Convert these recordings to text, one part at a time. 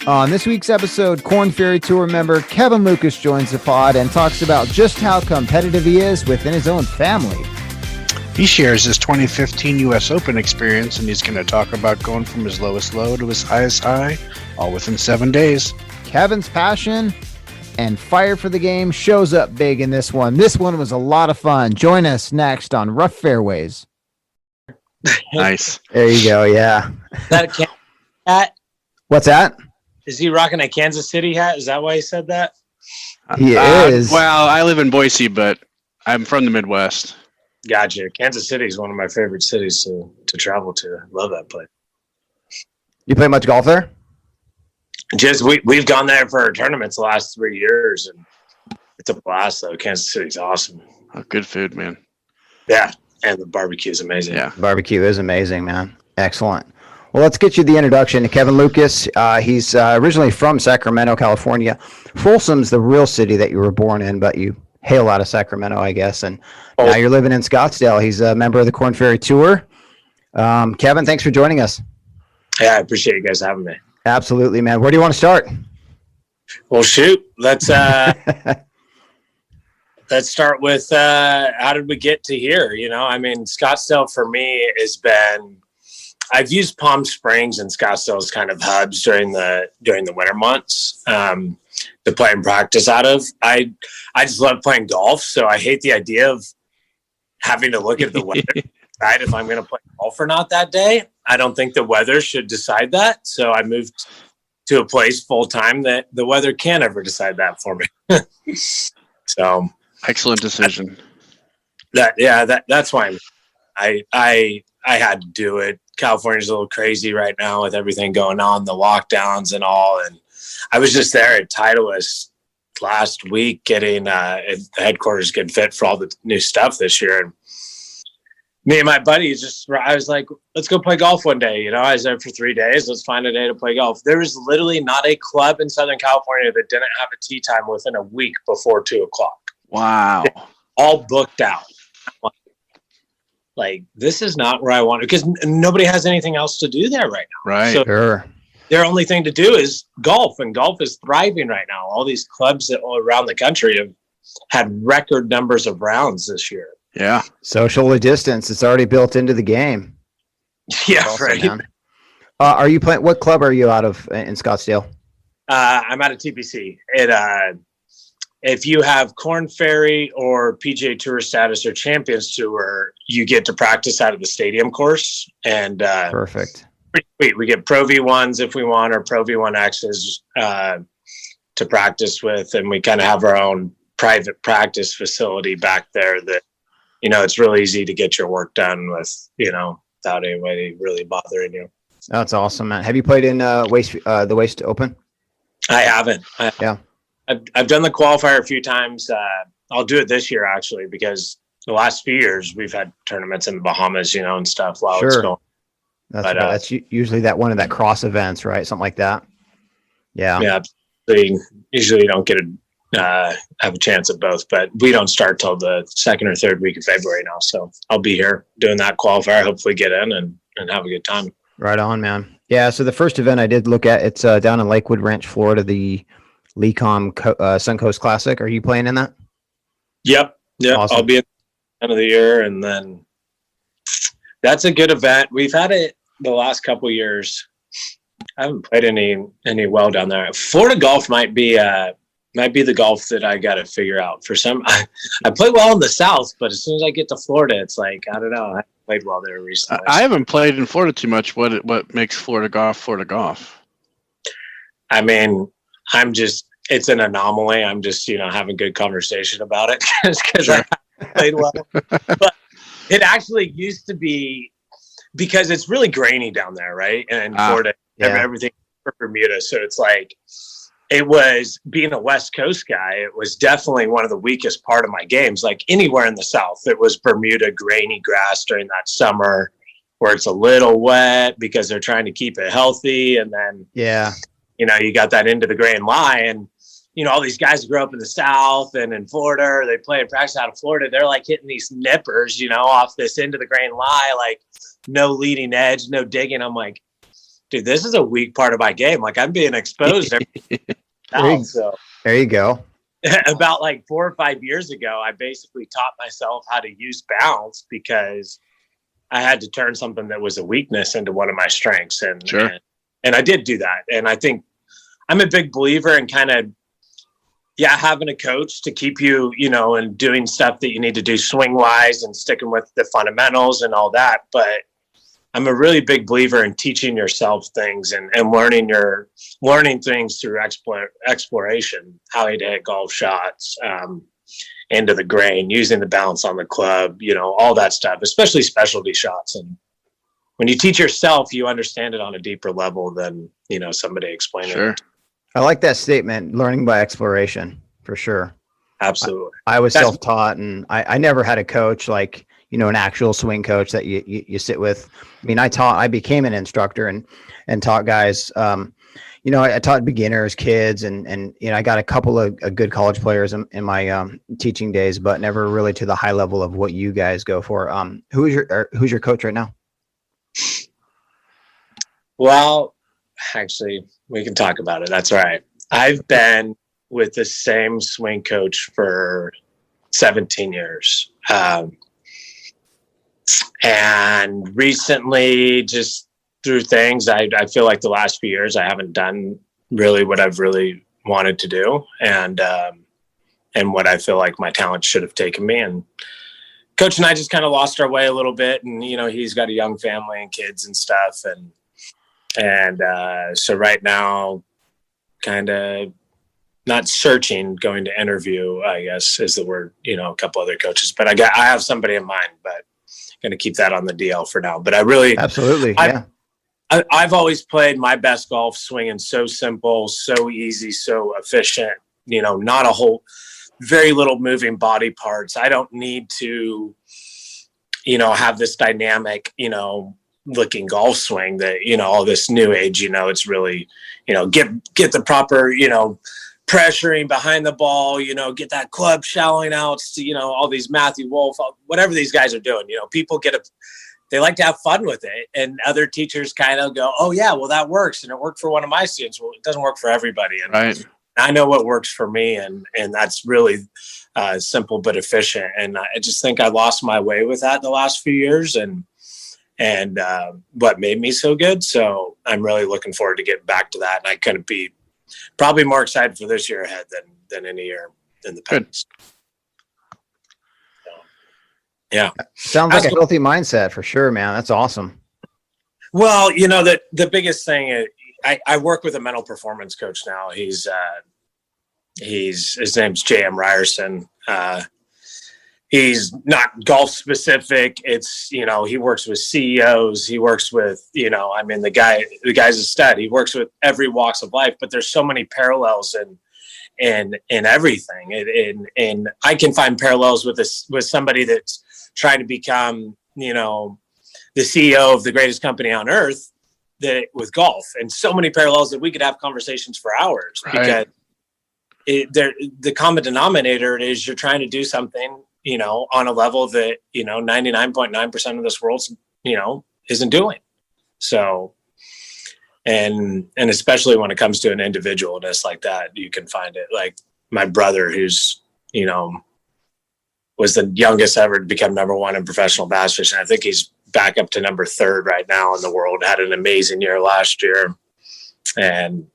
On this week's episode, Korn Ferry Tour member Kevin Lucas joins the pod and talks about just how competitive he is within his own family. He shares his 2015 U.S. Open experience, and he's going to talk about going from his lowest low to his highest high, all within 7 days. Kevin's passion and fire for the game shows up big in this one. This one was a lot of fun. Join us next on Rough Fairways. Nice. There you go, yeah. Is that a Kansas hat? What's that? Is he rocking a Kansas City hat? Is that why he said that? He is. Well, I live in Boise, but I'm from the Midwest. Gotcha. Kansas City is one of my favorite cities to travel to. Love that place. You play much golf there? Just we've gone there for our tournaments the last 3 years, and it's a blast though. Kansas City's awesome. Oh, good food, man. Yeah, and the barbecue is amazing. Yeah, Barbecue is amazing, man. Excellent. Well, let's get you the introduction to Kevin Lucas. He's originally from Sacramento, California. Folsom's the real city that you were born in, but you hail out of Sacramento, I guess. And now you're living in Scottsdale. He's a member of the Korn Ferry Tour. Kevin, thanks for joining us. Yeah, I appreciate you guys having me. Absolutely, man. Where do you want to start? Well, shoot. Let's let's start with how did we get to here? You know, I mean, Scottsdale for me has been. I've used Palm Springs and Scottsdale as kind of hubs during the winter months to play and practice out of. I just love playing golf, so I hate the idea of having to look at the weather to decide if I'm going to play golf or not that day. I don't think the weather should decide that, so I moved to a place full time that the weather can't ever decide that for me. So excellent decision. That's why I had to do it. California's a little crazy right now with everything going on, the lockdowns and all. And I was just there at Titleist last week getting the headquarters getting fit for all the new stuff this year. And me and my buddy I was like, let's go play golf one day. You know, I was there for 3 days. Let's find a day to play golf. There was literally not a club in Southern California that didn't have a tee time within a week before 2:00. Wow. All booked out. Like, this is not where I want to, because nobody has anything else to do there right now. Right. So Sure. their only thing to do is golf, and golf is thriving right now. All these clubs all around the country have had record numbers of rounds this year. Yeah. Socially distance. It's already built into the game. Yeah, Awesome, right. man. Are you playing? What club are you out of in Scottsdale? I'm at a TPC. If you have Korn Ferry or PGA Tour status or Champions Tour, you get to practice out of the stadium course. And Perfect. we get Pro V1s if we want, or Pro V1Xs to practice with. And we kind of have our own private practice facility back there that, you know, it's really easy to get your work done with, you know, without anybody really bothering you. That's awesome, man. Have you played in the Waste Open? I haven't. Yeah. I've done the qualifier a few times. I'll do it this year actually, because the last few years we've had tournaments in the Bahamas, you know, and stuff while it's going. That's usually one of that cross events, right? Something like that. Yeah. Yeah. They usually don't get have a chance at both, but we don't start till the second or third week of February now. So I'll be here doing that qualifier, hopefully get in and have a good time. Right on, man. Yeah. So the first event I did look at, it's down in Lakewood Ranch, Florida, the Lecom Suncoast Classic. Are you playing in that? Yep. Awesome. I'll be at the end of the year, and then that's a good event. We've had it the last couple of years. I haven't played any well down there. Florida golf might be the golf that I got to figure out. For some, I play well in the South, but as soon as I get to Florida, it's like, I don't know. I haven't played well there recently. I haven't played in Florida too much. What makes Florida golf? I mean, it's an anomaly. I'm just, you know, having good conversation about it because I haven't played well. But it actually used to be, because it's really grainy down there, right? And in Florida, everything for Bermuda. So it's like, it was, being a West Coast guy, it was definitely one of the weakest part of my games. Like anywhere in the South, it was Bermuda grainy grass during that summer where it's a little wet because they're trying to keep it healthy. And then, you know, you got that into the grain lie, and you know, all these guys who grew up in the South and in Florida, or they play and practice out of Florida, they're like hitting these nippers, you know, off this into the grain lie, like no leading edge, no digging. I'm like, dude, this is a weak part of my game. Like I'm being exposed now. So There you go. about like 4 or 5 years ago, I basically taught myself how to use bounce because I had to turn something that was a weakness into one of my strengths. And I did do that. And I think I'm a big believer in kind of, having a coach to keep you, and doing stuff that you need to do swing wise and sticking with the fundamentals and all that. But I'm a really big believer in teaching yourself things and learning things through exploration, how to hit golf shots, into the grain, using the balance on the club, all that stuff, especially specialty shots. And when you teach yourself, you understand it on a deeper level than, somebody explaining it. I like that statement, learning by exploration, for sure. Absolutely. I was self-taught, and I never had a coach like, an actual swing coach that you sit with. I mean, I became an instructor and taught guys, I taught beginners, kids, and I got a couple of good college players in my teaching days, but never really to the high level of what you guys go for. Who's your coach right now? Well, actually, we can talk about it. That's all right. I've been with the same swing coach for 17 years. And recently, just through things, I feel like the last few years, I haven't done really what I've really wanted to do. And what I feel like my talent should have taken me. And Coach and I just kind of lost our way a little bit. And, he's got a young family and kids and stuff. And so right now, kind of not searching, going to interview, I guess is the word, a couple other coaches, but I have somebody in mind, but going to keep that on the DL for now. But I really, absolutely. I've always played my best golf swinging so simple, so easy, so efficient, not a whole, very little moving body parts. I don't need to, have this dynamic, looking golf swing that, all this new age, it's really, get the proper, pressuring behind the ball, get that club shallow out, all these Matthew Wolf, whatever these guys are doing, people they like to have fun with it. And other teachers kind of go, oh yeah, well that works. And it worked for one of my students. Well, it doesn't work for everybody. And right. I know what works for me. And that's really simple, but efficient. And I just think I lost my way with that the last few years and what made me so good. So I'm really looking forward to getting back to that. And I couldn't be probably more excited for this year ahead than any year in the past. So, yeah. Sounds like a healthy mindset for sure, man. That's awesome. Well, the biggest thing is I work with a mental performance coach now. His name's J.M. Ryerson. He's not golf specific. It's, he works with CEOs. He works with, the guy's a stud. He works with every walks of life, but there's so many parallels in everything. And I can find parallels with somebody that's trying to become, the CEO of the greatest company on earth with golf, and so many parallels that we could have conversations for hours because the common denominator is you're trying to do something, on a level that, 99.9% of this world, isn't doing. So, and especially when it comes to an individualness like that, you can find it. Like my brother, who's, was the youngest ever to become number one in professional bass fishing. I think he's back up to number 3rd right now in the world. Had an amazing year last year. And,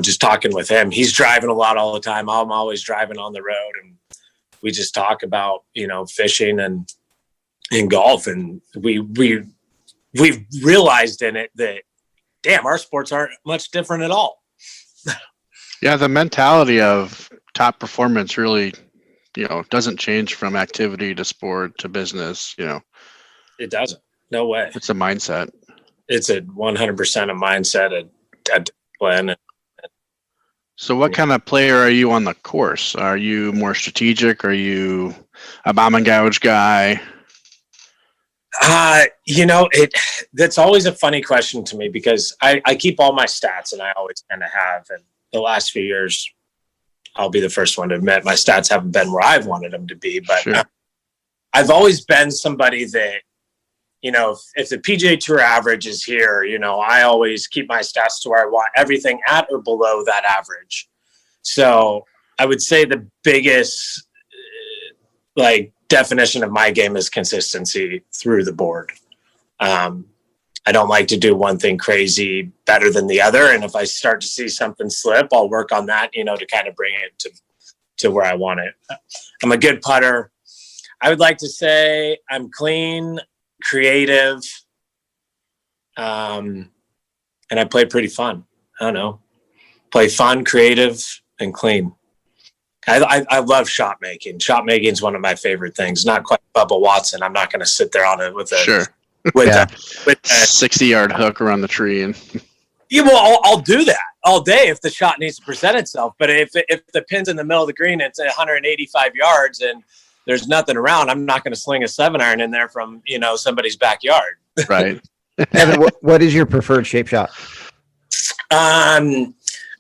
just talking with him, he's driving a lot all the time. I'm always driving on the road, and we just talk about, fishing and golf. And we've realized in it that, damn, our sports aren't much different at all. Yeah. The mentality of top performance really, doesn't change from activity to sport to business, It doesn't. No way. It's a mindset. It's a 100% a mindset, a discipline. So what kind of player are you on the course? Are you more strategic? Are you a bomb and gouge guy? That's always a funny question to me because I keep all my stats, and I always kind of have. And the last few years, I'll be the first one to admit my stats haven't been where I've wanted them to be. But sure. I've always been somebody that, if the PGA Tour average is here, I always keep my stats to where I want everything at or below that average. So I would say the biggest definition of my game is consistency through the board. I don't like to do one thing crazy better than the other. And if I start to see something slip, I'll work on that, to kind of bring it to where I want it. I'm a good putter. I would like to say I'm clean, creative, and I play pretty fun. I don't know. Play fun, creative, and clean. I love shot making. Shot making is one of my favorite things. Not quite Bubba Watson. I'm not going to sit there on it with a sure. with a 60-yard hook around the tree and. Yeah, well, I'll do that all day if the shot needs to present itself. But if the pin's in the middle of the green, it's 185 yards and there's nothing around, I'm not going to sling a 7-iron in there from somebody's backyard. Right. Evan, what is your preferred shape shot?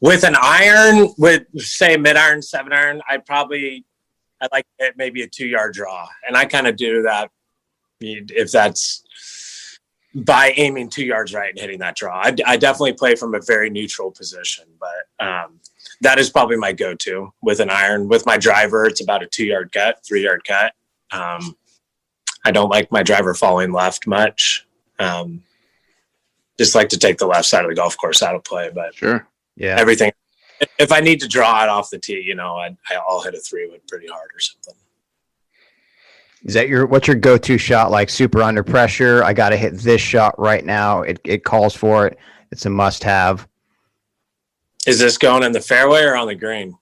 With an iron, with say mid-iron, 7-iron, I'd like to hit maybe a 2-yard draw, and I kind of do that if that's by aiming 2 yards right and hitting that draw. I definitely play from a very neutral position, but that is probably my go-to with an iron. With my driver, it's about a 2-yard cut, 3-yard cut. I don't like my driver falling left much. Just like to take the left side of the golf course out of play, but sure. Yeah. Everything. If I need to draw it off the tee, I'll hit a 3-wood pretty hard or something. Is that what's your go-to shot? Like super under pressure? I got to hit this shot right now. It calls for it. It's a must-have. Is this going in the fairway or on the green?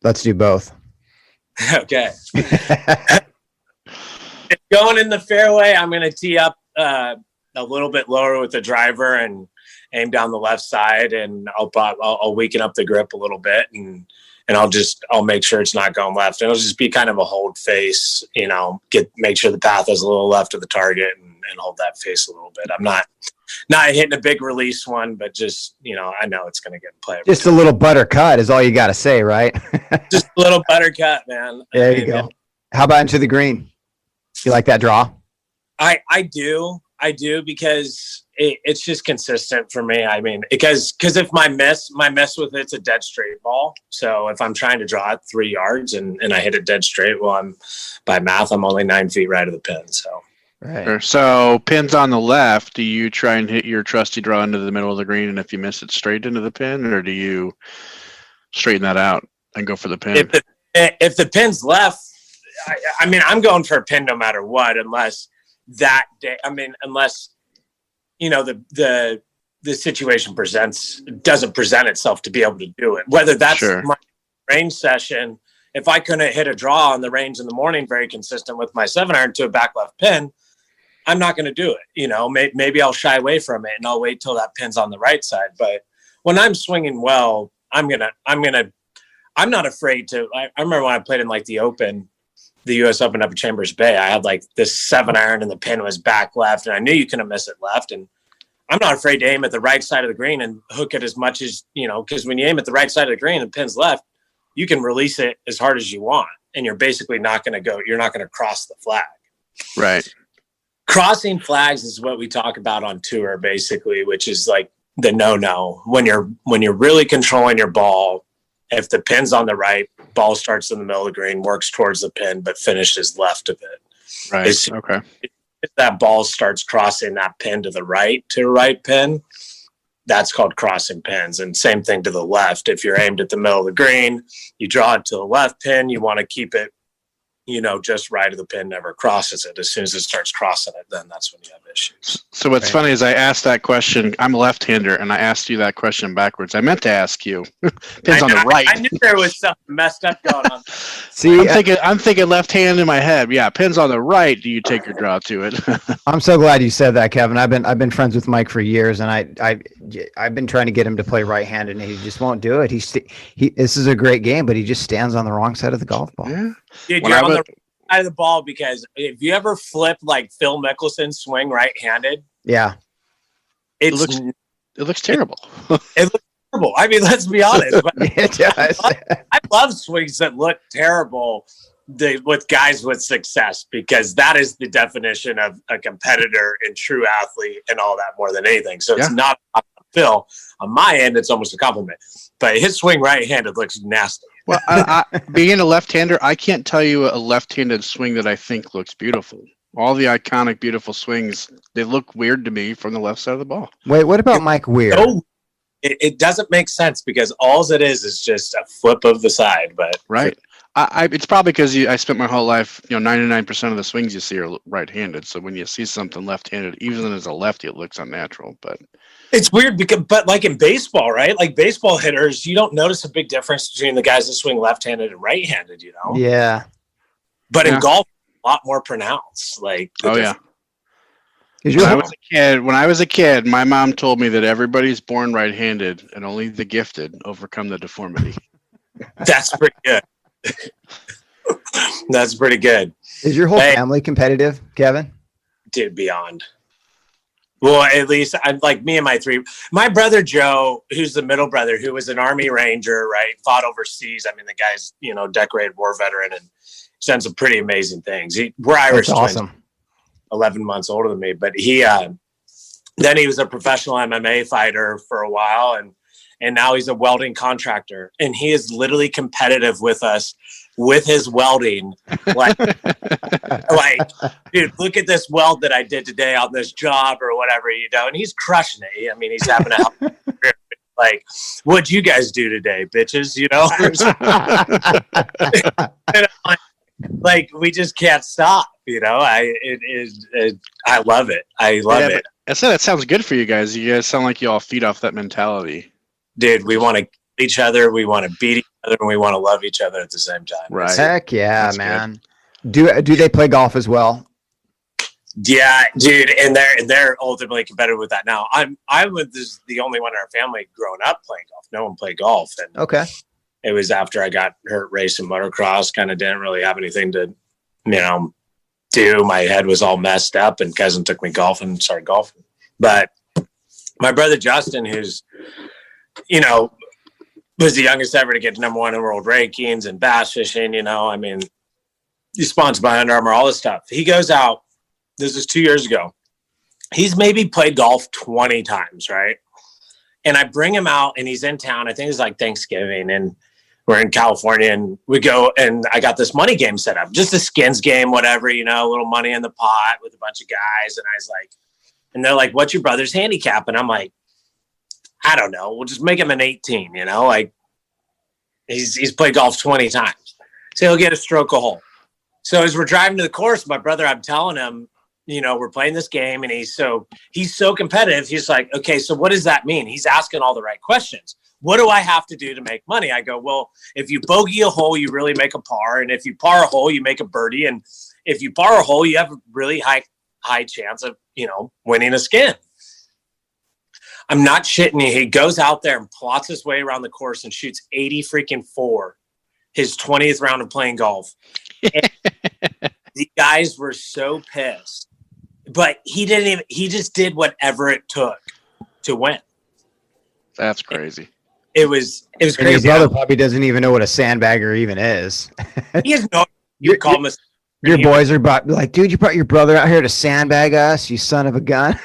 Let's do both. Okay. It's going in the fairway. I'm going to tee up a little bit lower with the driver and aim down the left side, and I'll weaken up the grip a little bit, and I'll make sure it's not going left. It'll just be kind of a hold face, make sure the path is a little left of the target and hold that face a little bit. I'm not hitting a big release one, but just, I know it's going to get in play. Just a little butter cut is all you got to say, right? Just a little butter cut, man. There you go. How about into the green? You like that draw? I do because it's just consistent for me. I mean, because if my miss with it's a dead straight ball. So if I'm trying to draw it 3 yards and I hit it dead straight, well, by math, I'm only 9 feet right of the pin. So, right. So pins on the left, do you try and hit your trusty draw into the middle of the green? And if you miss it straight into the pin, or do you straighten that out and go for the pin? If the pin's left, I mean, I'm going for a pin no matter what, unless the situation doesn't present itself to be able to do it. Whether that's my range session, if I couldn't hit a draw on the range in the morning, very consistent with my 7-iron to a back left pin, I'm not going to do it. Maybe I'll shy away from it and I'll wait till that pin's on the right side. But when I'm swinging well, I'm not afraid to. I remember when I played in the U.S. Open up at Chambers Bay, I had this 7-iron and the pin was back left, and I knew you couldn't miss it left. And I'm not afraid to aim at the right side of the green and hook it as much as, because when you aim at the right side of the green and the pin's left, you can release it as hard as you want. And you're basically you're not going to cross the flag. Right. Crossing flags is what we talk about on tour, basically, which is like the no-no. When you're really controlling your ball, if the pin's on the right, ball starts in the middle of the green, works towards the pin, but finishes left of it. Right. Okay. If that ball starts crossing that pin to the right pin, that's called crossing pins. And same thing to the left. If you're aimed at the middle of the green, you draw it to the left pin, you want to keep it, just right of the pin, never crosses it. As soon as it starts crossing it, then that's when you have issues. So what's funny is I asked that question. I'm a left-hander, and I asked you that question backwards. I meant to ask you. Pins on the right. I knew there was something messed up going on. See, I'm thinking left hand in my head. Yeah, pins on the right. Do you take your draw to it? I'm so glad you said that, Kevin. I've been friends with Mike for years, and I've been trying to get him to play right-handed, and he just won't do it. This is a great game, but he just stands on the wrong side of the golf ball. Yeah. Dude, you're on the right side of the ball, because if you ever flip like Phil Mickelson swing right-handed, yeah, it looks terrible. It looks terrible. I mean, let's be honest. It does. I love swings that look terrible with guys with success, because that is the definition of a competitor and true athlete and all that more than anything. So it's not Phil. On my end, it's almost a compliment. But his swing right-handed looks nasty. Well, being a left-hander, I can't tell you a left-handed swing that I think looks beautiful. All the iconic, beautiful swings, they look weird to me from the left side of the ball. Wait, what about Mike Weir? No, it doesn't make sense, because all it is just a flip of the side. But right. It's probably because I spent my whole life, 99% of the swings you see are right-handed. So when you see something left-handed, even as a lefty, it looks unnatural. But it's weird but like in baseball, right? Like baseball hitters, you don't notice a big difference between the guys that swing left-handed and right-handed, Yeah. But in golf, a lot more pronounced. Like, when I was a kid, my mom told me that everybody's born right-handed and only the gifted overcome the deformity. That's pretty good. That's pretty good. Is your whole family competitive, Kevin? Dude, beyond. Well, at least I'm like me and my brother Joe, who's the middle brother, who was an Army Ranger, right? Fought overseas. I mean, the guy's, decorated war veteran and done some pretty amazing things. We're Irish twins, 11 months older than me, but then he was a professional MMA fighter for a while, and now he's a welding contractor, and he is literally competitive with us with his welding. Like, dude, look at this weld that I did today on this job or whatever, and he's crushing it. I mean, he's having a like, what'd you guys do today, bitches? Like, we just can't stop. I love it. I love it. I said that sounds good for you guys. You guys sound like you all feed off that mentality. Dude, we want to kill each other, we want to beat each other, and we want to love each other at the same time. Right. Heck yeah, that's man. Good. Do they play golf as well? Yeah, dude, and they're ultimately competitive with that now. I was the only one in our family growing up playing golf. No one played golf. And okay. It was after I got hurt racing motocross, kind of didn't really have anything to, do. My head was all messed up, and cousin took me golfing and started golfing. But my brother Justin, who's was the youngest ever to get to number one in world rankings and bass fishing, I mean, he's sponsored by Under Armour, all this stuff. He goes out, this is 2 years ago. He's maybe played golf 20 times, right? And I bring him out, and he's in town. I think it's like Thanksgiving, and we're in California, and we go, and I got this money game set up, just a skins game, whatever, a little money in the pot with a bunch of guys. And I was like, and they're like, what's your brother's handicap? And I'm like, I don't know. We'll just make him an 18, like he's played golf 20 times. So he'll get a stroke a hole. So as we're driving to the course, my brother, I'm telling him, we're playing this game, and he's so competitive. He's like, okay, so what does that mean? He's asking all the right questions. What do I have to do to make money? I go, well, if you bogey a hole, you really make a par. And if you par a hole, you make a birdie. And if you par a hole, you have a really high chance of, winning a skin. I'm not shitting you. He goes out there and plots his way around the course and shoots 80-4, his 20th round of playing golf. The guys were so pissed, but he just did whatever it took to win. That's crazy. It was crazy. And your brother probably doesn't even know what a sandbagger even is. He has no. Your boys are like, dude, you brought your brother out here to sandbag us, you son of a gun.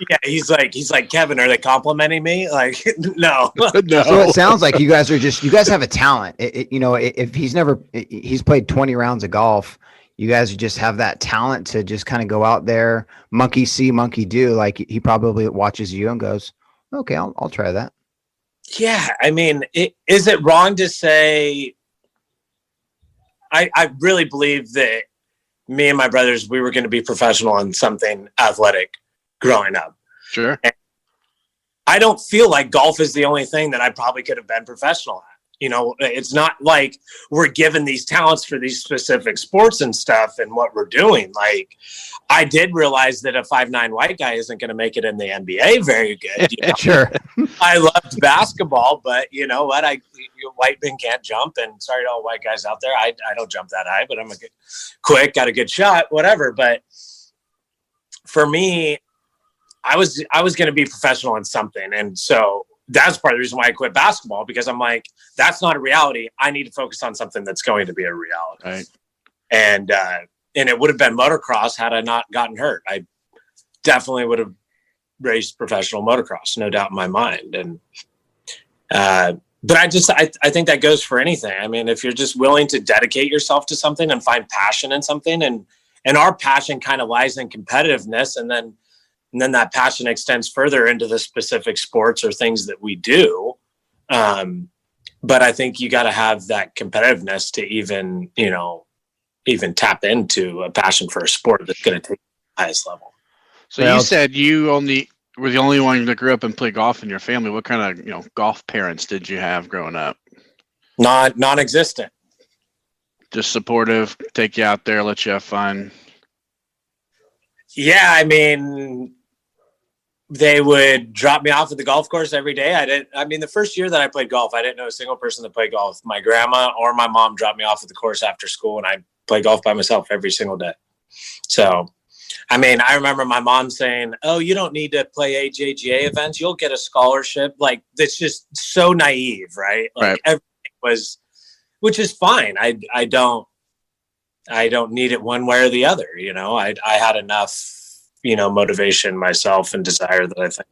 Yeah, he's like, Kevin, are they complimenting me? Like, no. No. So it sounds like you guys have a talent. If he's played 20 rounds of golf, you guys just have that talent to just kind of go out there, monkey see, monkey do. Like, he probably watches you and goes, okay, I'll try that. Yeah, I mean, is it wrong to say? I really believe that me and my brothers, we were going to be professional in something athletic growing up. Sure. And I don't feel like golf is the only thing that I probably could have been professional at. It's not like we're given these talents for these specific sports and stuff and what we're doing. Like, I did realize that a 5'9" white guy isn't going to make it in the NBA very good. Sure. I loved basketball, but you know what? White men can't jump, and sorry to all white guys out there. I don't jump that high, but I'm quick, got a good shot, whatever. But for me, I was going to be professional in something. And so that's part of the reason why I quit basketball, because I'm like, that's not a reality. I need to focus on something that's going to be a reality. Right. And it would have been motocross had I not gotten hurt. I definitely would have raced professional motocross, no doubt in my mind. And but I think that goes for anything. I mean, if you're just willing to dedicate yourself to something and find passion in something, and our passion kind of lies in competitiveness, and then that passion extends further into the specific sports or things that we do. But I think you got to have that competitiveness to even tap into a passion for a sport that's going to take the highest level. So you said you only were the only one that grew up and played golf in your family. What kind of, golf parents did you have growing up? Non-existent. Just supportive, take you out there, let you have fun. Yeah, I mean, they would drop me off at the golf course every day. The first year that I played golf, I didn't know a single person that played golf. My grandma or my mom dropped me off at the course after school, and I played golf by myself every single day. So, I mean, I remember my mom saying, "Oh, you don't need to play AJGA events. You'll get a scholarship." Like, that's just so naive, right? Like, everything was, which is fine. I don't need it one way or the other. I had enough, motivation myself and desire that I think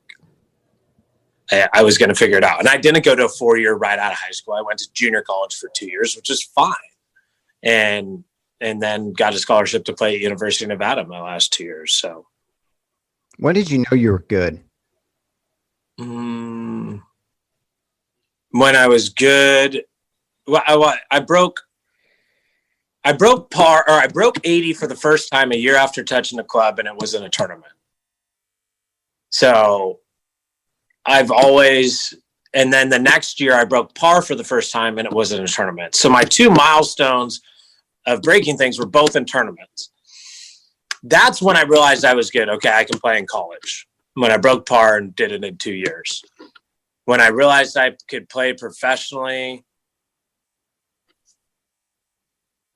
I was going to figure it out. And I didn't go to a 4-year right out of high school. I went to junior college for 2 years, which is fine. And then got a scholarship to play at University of Nevada my last 2 years. So when did you know you were good? When I was good, I broke par, or I broke 80 for the first time a year after touching the club, and it was in a tournament. So I've always, and then the next year I broke par for the first time, and it was in a tournament. So my 2 milestones of breaking things were both in tournaments. That's when I realized I was good. Okay, I can play in college. When I broke par and did it in 2 years. When I realized I could play professionally,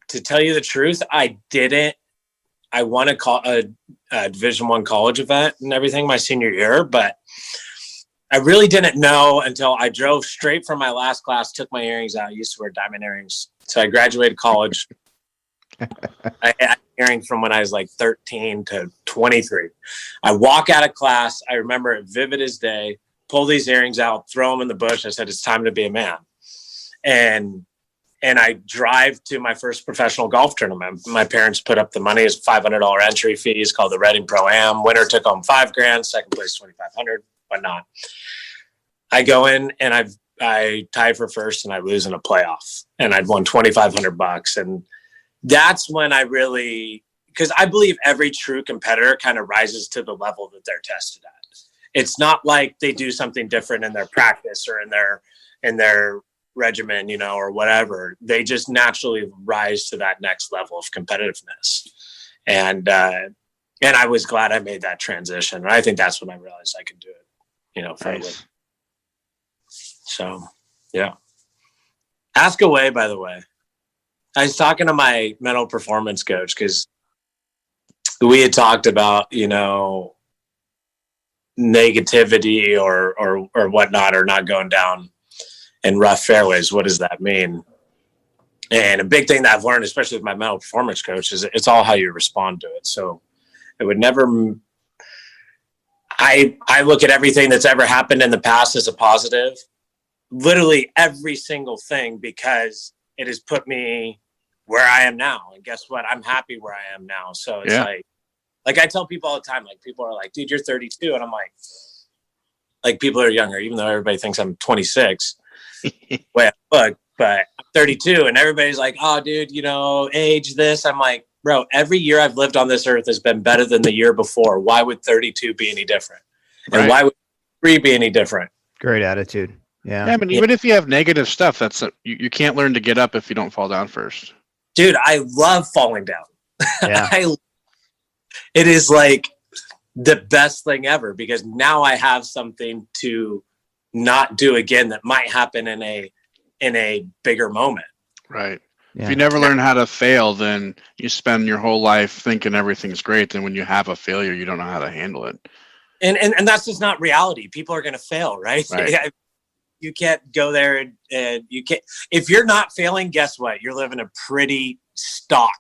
to tell you the truth, I won a Division I college event and everything my senior year, but I really didn't know until I drove straight from my last class, took my earrings out. I used to wear diamond earrings. So I graduated college. I had earrings from when I was like 13 to 23. I walk out of class. I remember it vivid as day, pull these earrings out, throw them in the bush. I said, it's time to be a man. And I drive to my first professional golf tournament. My parents put up the money. It's $500 entry fees called the Reading Pro-Am. Winner took home $5,000, second place $2,500, whatnot. I go in and I tie for first and I lose in a playoff. And I'd won $2,500. And that's when I really, because I believe every true competitor kind of rises to the level that they're tested at. It's not like they do something different in their practice or in their regimen, or whatever. They just naturally rise to that next level of competitiveness. And I was glad I made that transition. And I think that's when I realized I could do it, fairly. Nice. So, yeah. Ask away, by the way. I was talking to my mental performance coach because we had talked about, negativity or whatnot, or not going down in rough fairways. What does that mean? And a big thing that I've learned, especially with my mental performance coach, is it's all how you respond to it. So it would never, I look at everything that's ever happened in the past as a positive, literally every single thing, because it has put me where I am now. And guess what? I'm happy where I am now. So it's like I tell people all the time, like people are like, dude, you're 32. And I'm like people are younger, even though everybody thinks I'm 26. Well, look, but I'm 32 and everybody's like, oh, dude, age this. I'm like, bro, every year I've lived on this earth has been better than the year before. Why would 32 be any different? And why would 3 be any different? Great attitude. Yeah. I mean, even if you have negative stuff, you can't learn to get up if you don't fall down first. Dude, I love falling down. Yeah. It is like the best thing ever, because now I have something to not do again that might happen in a bigger moment. Right. Yeah. If you never learn how to fail, then you spend your whole life thinking everything's great. Then when you have a failure, you don't know how to handle it. And that's just not reality. People are going to fail, right? You can't go there and you can't. If you're not failing, guess what? You're living a pretty stock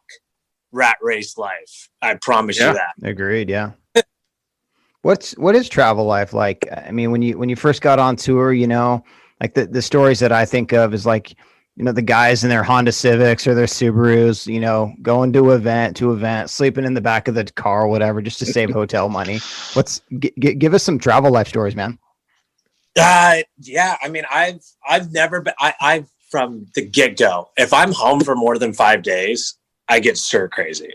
rat race life. I promise you that. Agreed. Yeah. What is travel life like? I mean, when you first got on tour, like the stories that I think of is like, the guys in their Honda Civics or their Subarus, going to event, sleeping in the back of the car or whatever, just to save hotel money. Give us some travel life stories, man. Yeah. I mean, I've never been, I've from the get go, if I'm home for more than 5 days, I get stir crazy.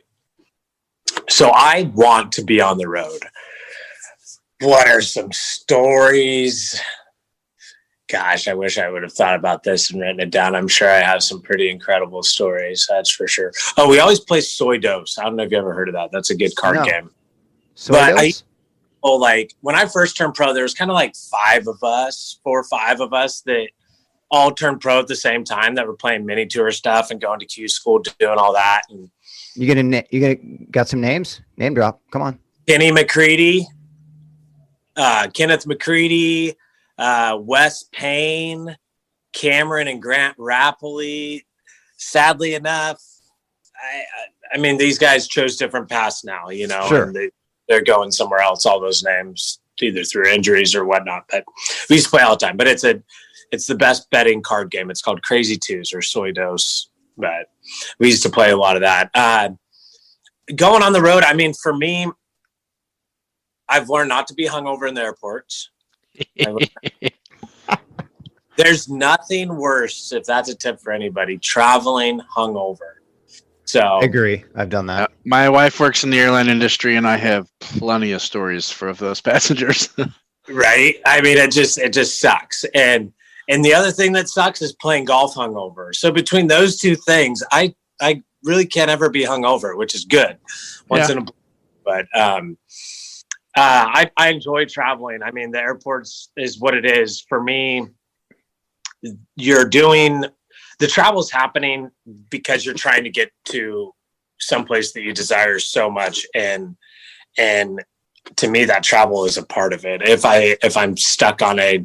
So I want to be on the road. What are some stories? Gosh, I wish I would have thought about this and written it down. I'm sure I have some pretty incredible stories. That's for sure. Oh, we always play Soy Dose. I don't know if you ever heard of that. That's a good card game. Soy Dose? Like when I first turned pro, there was kind of like 4 or 5 of us that all turned pro at the same time that were playing mini tour stuff and going to Q school, doing all that. And you got some names? Name drop. Come on. Kenneth McCready, Wes Payne, Cameron and Grant Rappley. Sadly enough, I mean, these guys chose different paths now, Sure. And they're going somewhere else. All those names, either through injuries or whatnot. But we used to play all the time. But it's the best betting card game. It's called Crazy Twos or Soy Dose. But we used to play a lot of that. Going on the road, I mean, for me, I've learned not to be hungover in the airports. There's nothing worse, if that's a tip for anybody, traveling hungover. So I agree. I've done that. My wife works in the airline industry, and I have plenty of stories for those passengers. Right? I mean, it just sucks. And the other thing that sucks is playing golf hungover. So between those two things, I really can't ever be hungover, which is good. But I enjoy traveling. I mean, the airports is what it is for me. The travel's happening because you're trying to get to someplace that you desire so much. And to me, that travel is a part of it. If I'm stuck on a,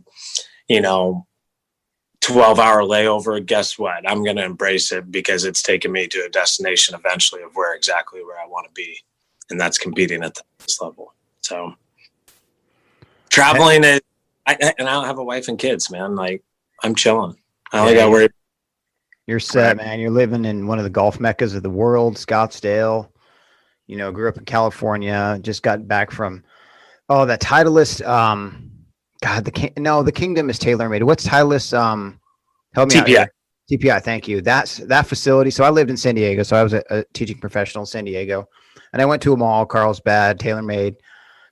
12-hour layover, guess what? I'm going to embrace it because it's taken me to a destination eventually of where I want to be. And that's competing at this level. So traveling is, and I don't have a wife and kids, man. Like, I'm chilling. I only got to worry. You're set, man. You're living in one of the golf meccas of the world, Scottsdale. Grew up in California. Just got back from that Titleist. The Kingdom is TaylorMade. What's Titleist? Help me out here. TPI. Thank you. That's that facility. So I lived in San Diego. So I was a teaching professional in San Diego, and I went to them all: Carlsbad, TaylorMade,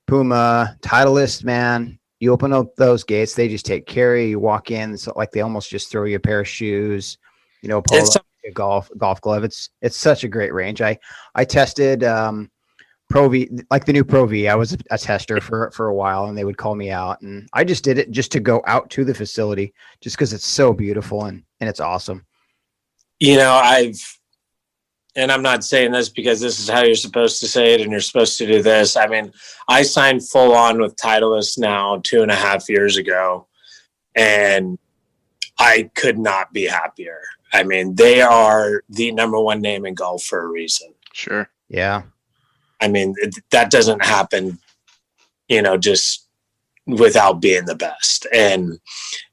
Puma, Titleist. Man, you open up those gates, they just take care of you. You walk in, so like they almost just throw you a pair of shoes. Polo, a golf glove. It's such a great range. I tested Pro V, like the new Pro V. I was a tester for a while, and they would call me out, and I just did it just to go out to the facility, just because it's so beautiful and it's awesome. I'm not saying this because this is how you're supposed to say it, and you're supposed to do this. I mean, I signed full on with Titleist now 2.5 years ago, and I could not be happier. I mean, they are the number one name in golf for a reason. Sure. Yeah. I mean, that doesn't happen, just without being the best. And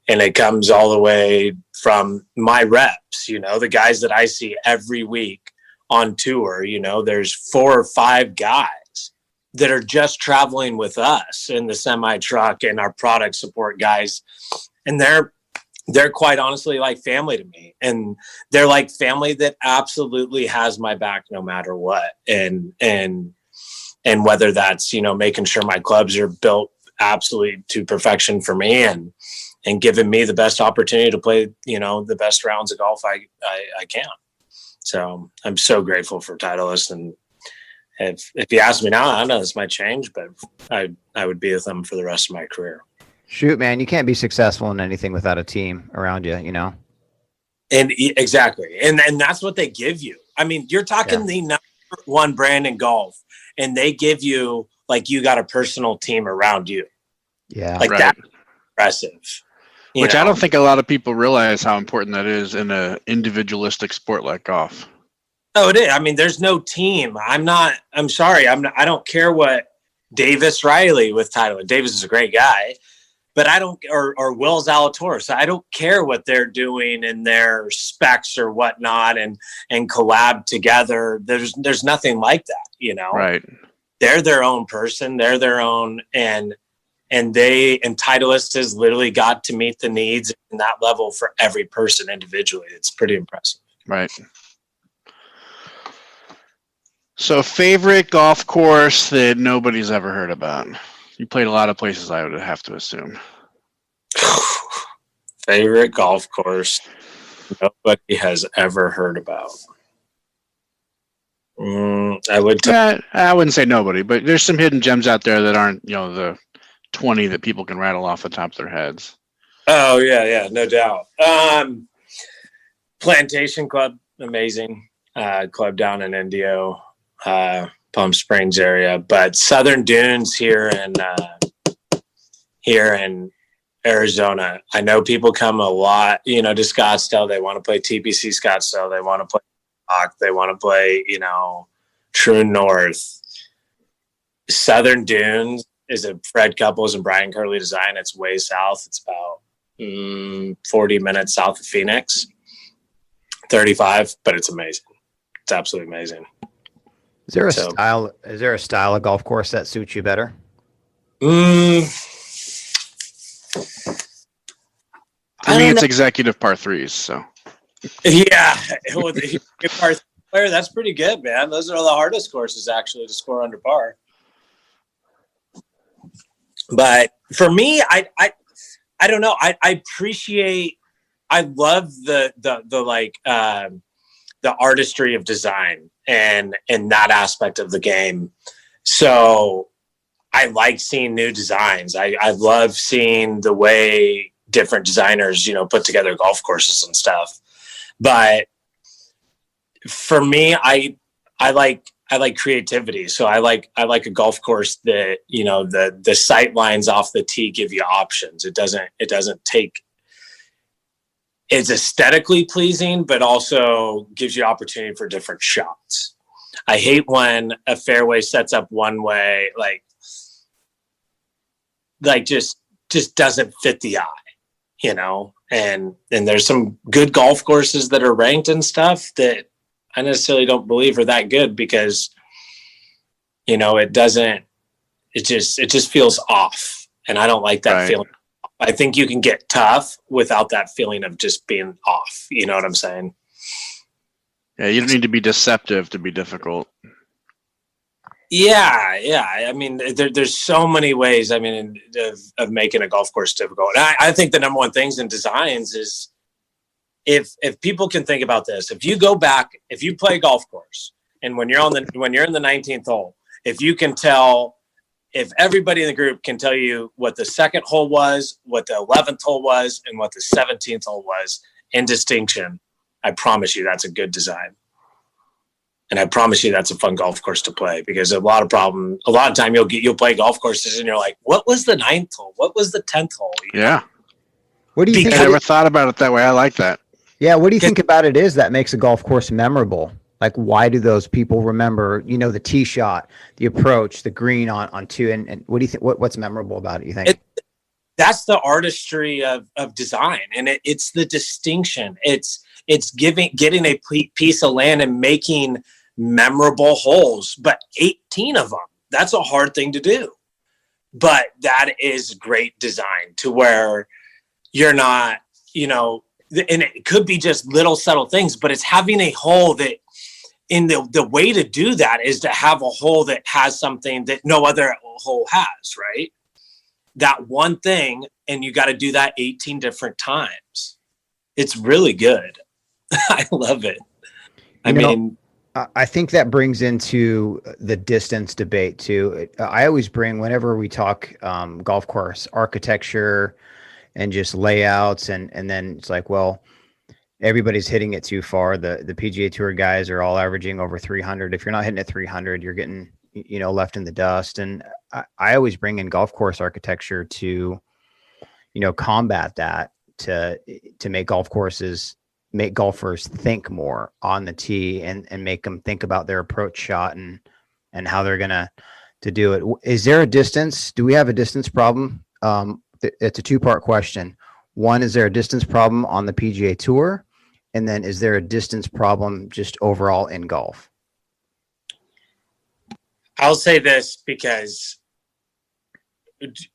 it comes all the way from my reps, the guys that I see every week on tour. There's 4 or 5 guys that are just traveling with us in the semi truck and our product support guys. And they're quite honestly like family to me, and they're like family that absolutely has my back no matter what. And whether that's, making sure my clubs are built absolutely to perfection for me and giving me the best opportunity to play, the best rounds of golf I can. So I'm so grateful for Titleist. And if you ask me now, I know this might change, but I would be with them for the rest of my career. Shoot, man, you can't be successful in anything without a team around you, And exactly. And that's what they give you. I mean, you're talking the number one brand in golf, and they give you, like, you got a personal team around you. Yeah. Like, right. that's impressive. Which I don't think a lot of people realize how important that is in an individualistic sport like golf. Oh, it is. I mean, there's no team. I'm sorry. I don't care what Davis Riley with Tyler. Davis is a great guy, but I don't, or Will Zalatoris. I don't care what they're doing in their specs or whatnot and collab together. There's nothing like that, you know? Right. They're their own person. They're their own. And Titleist has literally got to meet the needs in that level for every person individually. It's pretty impressive. Right. So, favorite golf course that nobody's ever heard about? You played a lot of places, I would have to assume. Favorite golf course nobody has ever heard about. I wouldn't say nobody, but there's some hidden gems out there that aren't, the 20 that people can rattle off the top of their heads. Oh, yeah, no doubt. Plantation Club, amazing club down in Indio. Palm Springs area, but Southern Dunes here in Arizona. I know people come a lot, to Scottsdale. They want to play TPC Scottsdale. They want to play Rock. They want to play, True North. Southern Dunes is a Fred Couples and Brian Curley design. It's way south. It's about 40 minutes south of Phoenix. 35, but it's amazing. It's absolutely amazing. Is there a style of golf course that suits you better? For me, it's executive par threes. So, yeah, with the par player, that's pretty good, man. Those are the hardest courses actually to score under par. But for me, I don't know. I love the artistry of design and that aspect of the game. So I like seeing new designs. I love seeing the way different designers, put together golf courses and stuff. But for me, I like creativity. So I like a golf course that, the sight lines off the tee give you options. It doesn't take, it's aesthetically pleasing, but also gives you opportunity for different shots. I hate when a fairway sets up one way, like just doesn't fit the eye, and there's some good golf courses that are ranked and stuff that I necessarily don't believe are that good because, it just feels off. And I don't like that feeling. I think you can get tough without that feeling of just being off. You know what I'm saying? Yeah, you don't need to be deceptive to be difficult. Yeah. I mean, there's so many ways, of making a golf course difficult. And I think the number one things in designs is if people can think about this, if you go back, if you play a golf course and when you're in the 19th hole, if you can tell, if everybody in the group can tell you what the second hole was, what the 11th hole was, and what the 17th hole was in distinction, I promise you that's a good design. And I promise you that's a fun golf course to play because a lot of time you'll play golf courses and you're like, what was the 9th hole? What was the 10th hole? Yeah. What do you think? I never thought about it that way. I like that. Yeah. What do you think about it is that makes a golf course memorable? Like, why do those people remember, the tee shot, the approach, the green on two? And what do you think? What's memorable about it, you think? That's the artistry of design. And it's the distinction. It's getting a piece of land and making memorable holes, but 18 of them. That's a hard thing to do. But that is great design to where you're not, and it could be just little subtle things, but it's having a hole that, in the way to do that is to have a hole that has something that no other hole has, right? That one thing, and you got to do that 18 different times. It's really good. I love it. I think that brings into the distance debate too. I always bring, whenever we talk golf course architecture and just layouts, and then it's like, well, everybody's hitting it too far. The PGA Tour guys are all averaging over 300. If you're not hitting at 300, you're getting, left in the dust. And I always bring in golf course architecture to, combat that, to make golf courses make golfers think more on the tee and make them think about their approach shot and how they're gonna to do it. Is there a distance? Do we have a distance problem? It's a two-part question. One, is there a distance problem on the PGA Tour? And then is there a distance problem just overall in golf? I'll say this because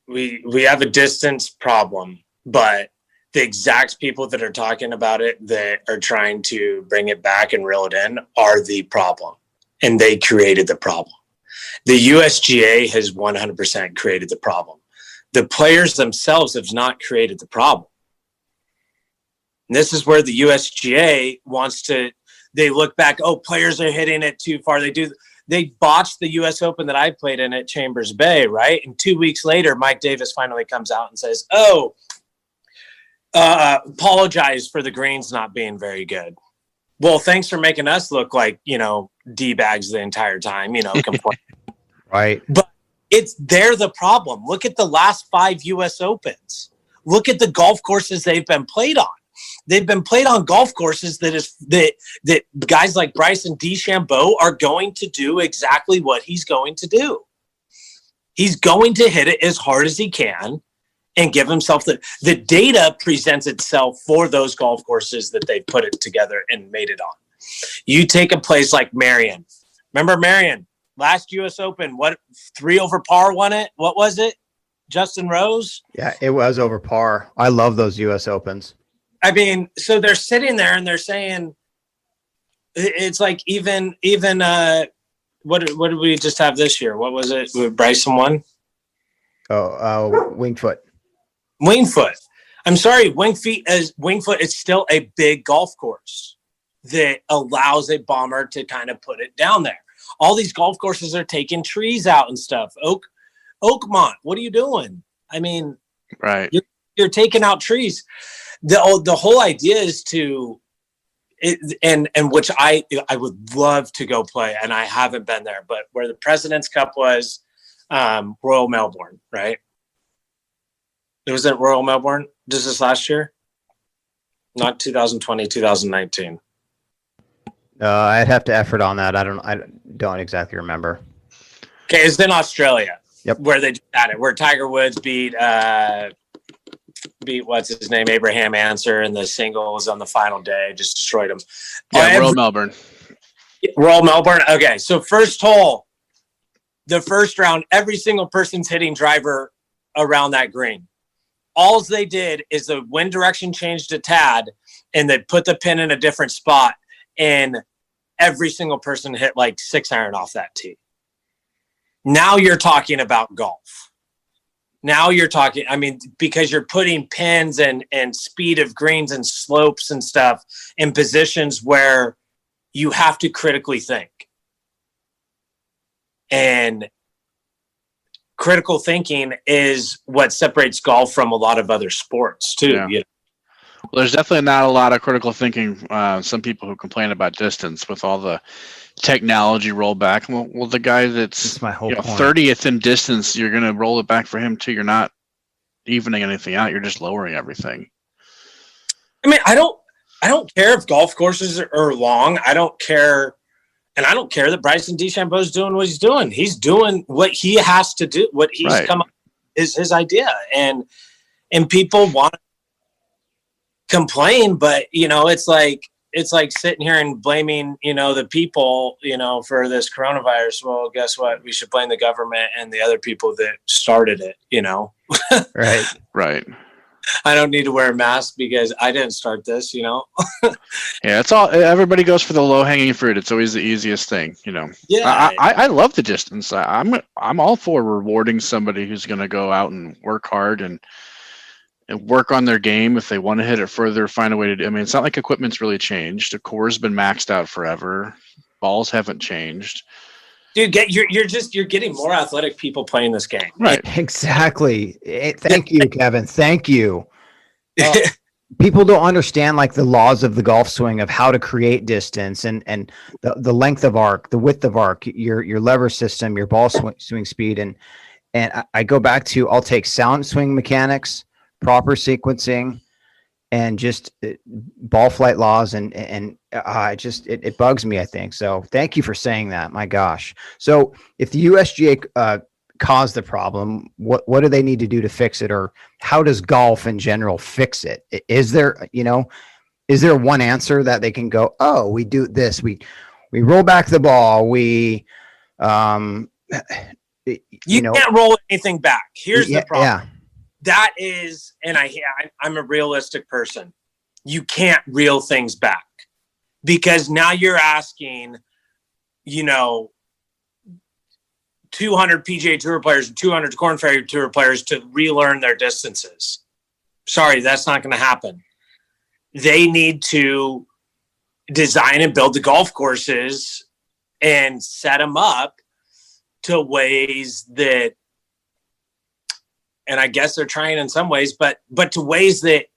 we have a distance problem, but the exact people that are talking about it, that are trying to bring it back and reel it in, are the problem, and they created the problem. The USGA has 100% created the problem. The players themselves have not created the problem. And this is where the USGA wants to, they look back, oh, players are hitting it too far. They botched the US Open that I played in at Chambers Bay, right? And 2 weeks later, Mike Davis finally comes out and says, apologize for the greens not being very good. Well, thanks for making us look like, D-bags the entire time, complain. Right. But they're the problem. Look at the last 5 US Opens. Look at the golf courses they've been played on. They've been played on golf courses that guys like Bryson DeChambeau are going to do exactly what he's going to do. He's going to hit it as hard as he can and give himself the data presents itself for those golf courses that they've put it together and made it on. You take a place like Marion. Remember Marion, last US Open, 3 over par won it? What was it? Justin Rose? Yeah, it was over par. I love those US Opens. I mean, so they're sitting there and they're saying, it's like even what did we just have this year? What was it? Bryson won? Winged Foot. I'm sorry, Winged Foot is still a big golf course that allows a bomber to kind of put it down there. All these golf courses are taking trees out and stuff. Oakmont, what are you doing? I mean, right. You're taking out trees. The whole idea is and which I would love to go play, and I haven't been there, but where the President's Cup was, Royal Melbourne, right? It was at Royal Melbourne. This is last year, not 2020, 2019. I'd have to effort on that. I don't exactly remember. Okay, it's in Australia. Yep. Where they had it, where Tiger Woods beat what's his name, Abraham Answer, and the singles on the final day, just destroyed him. Yeah, Royal Melbourne. Okay, so first hole, the first round, every single person's hitting driver around that green. All they did is the wind direction changed a tad, and they put the pin in a different spot, and every single person hit like 6-iron off that tee. Now you're talking about golf. Now you're talking, because you're putting pins and speed of greens and slopes and stuff in positions where you have to critically think. And critical thinking is what separates golf from a lot of other sports too. Yeah. Well, there's definitely not a lot of critical thinking. Some people who complain about distance with all the technology rollback. Well, the guy that's my whole point. 30th in distance, you're going to roll it back for him too. You're not evening anything out. You're just lowering everything. I don't care if golf courses are long. I don't care. And I don't care that Bryson DeChambeau is doing what he's doing. He's doing what he has to do. What he's come up is his idea. And people want to complain, but it's like sitting here and blaming, the people, for this coronavirus. Well, guess what? We should blame the government and the other people that started it, Right. Right. I don't need to wear a mask because I didn't start this, Yeah, it's all, everybody goes for the low hanging fruit. It's always the easiest thing, Yeah. I love the distance. I'm all for rewarding somebody who's going to go out and work hard and work on their game. If they want to hit it further, find a way to, it's not like equipment's really changed. The core's been maxed out forever. Balls haven't changed. Dude, you're getting more athletic people playing this game. Right. Exactly. Thank you, Kevin. Thank you. People don't understand like the laws of the golf swing of how to create distance and the length of arc, the width of arc, your lever system, your ball swing speed. And I go back to, I'll take sound swing mechanics, proper sequencing, and just ball flight laws and it bugs me, I think. So thank you for saying that. My gosh. So if the USGA caused the problem, what do they need to do to fix it, or how does golf in general fix it? Is there one answer that they can go, oh, we do this, we roll back the ball, we you can't roll anything back. Here's the problem. Yeah. That is, and I'm a realistic person. You can't reel things back because now you're asking, 200 PGA Tour players and 200 Korn Ferry Tour players to relearn their distances. Sorry, that's not going to happen. They need to design and build the golf courses and set them up to ways that, and I guess they're trying in some ways, but to ways that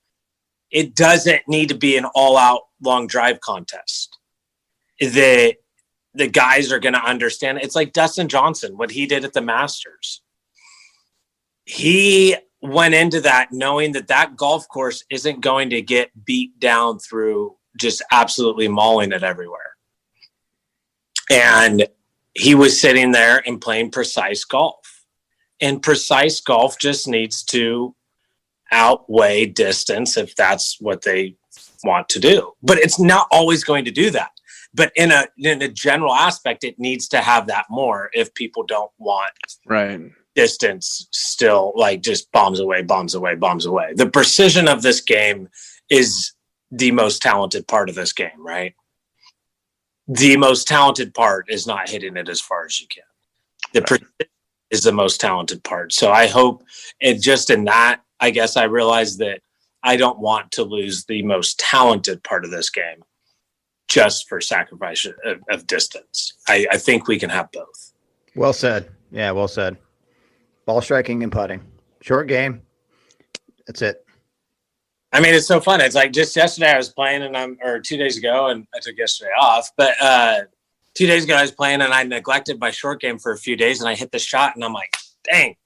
it doesn't need to be an all-out long drive contest. The guys are going to understand. It's like Dustin Johnson, what he did at the Masters. He went into that knowing that golf course isn't going to get beat down through just absolutely mauling it everywhere. And he was sitting there and playing precise golf. And precise golf just needs to outweigh distance if that's what they want to do. But it's not always going to do that. But in a general aspect, it needs to have that more if people don't want distance still, like just bombs away, bombs away, bombs away. The precision of this game is the most talented part of this game, right? The most talented part is not hitting it as far as you can. The precision is the most talented part. So I hope, and just in that, I guess I realized that I don't want to lose the most talented part of this game just for sacrifice of distance. I think we can have both. Well said. Yeah, well said. Ball striking and putting. Short game. That's it. I mean, it's so fun. It's like just yesterday I was playing or 2 days ago, and I took yesterday off, but 2 days ago I was playing and I neglected my short game for a few days and I hit the shot and I'm like, dang,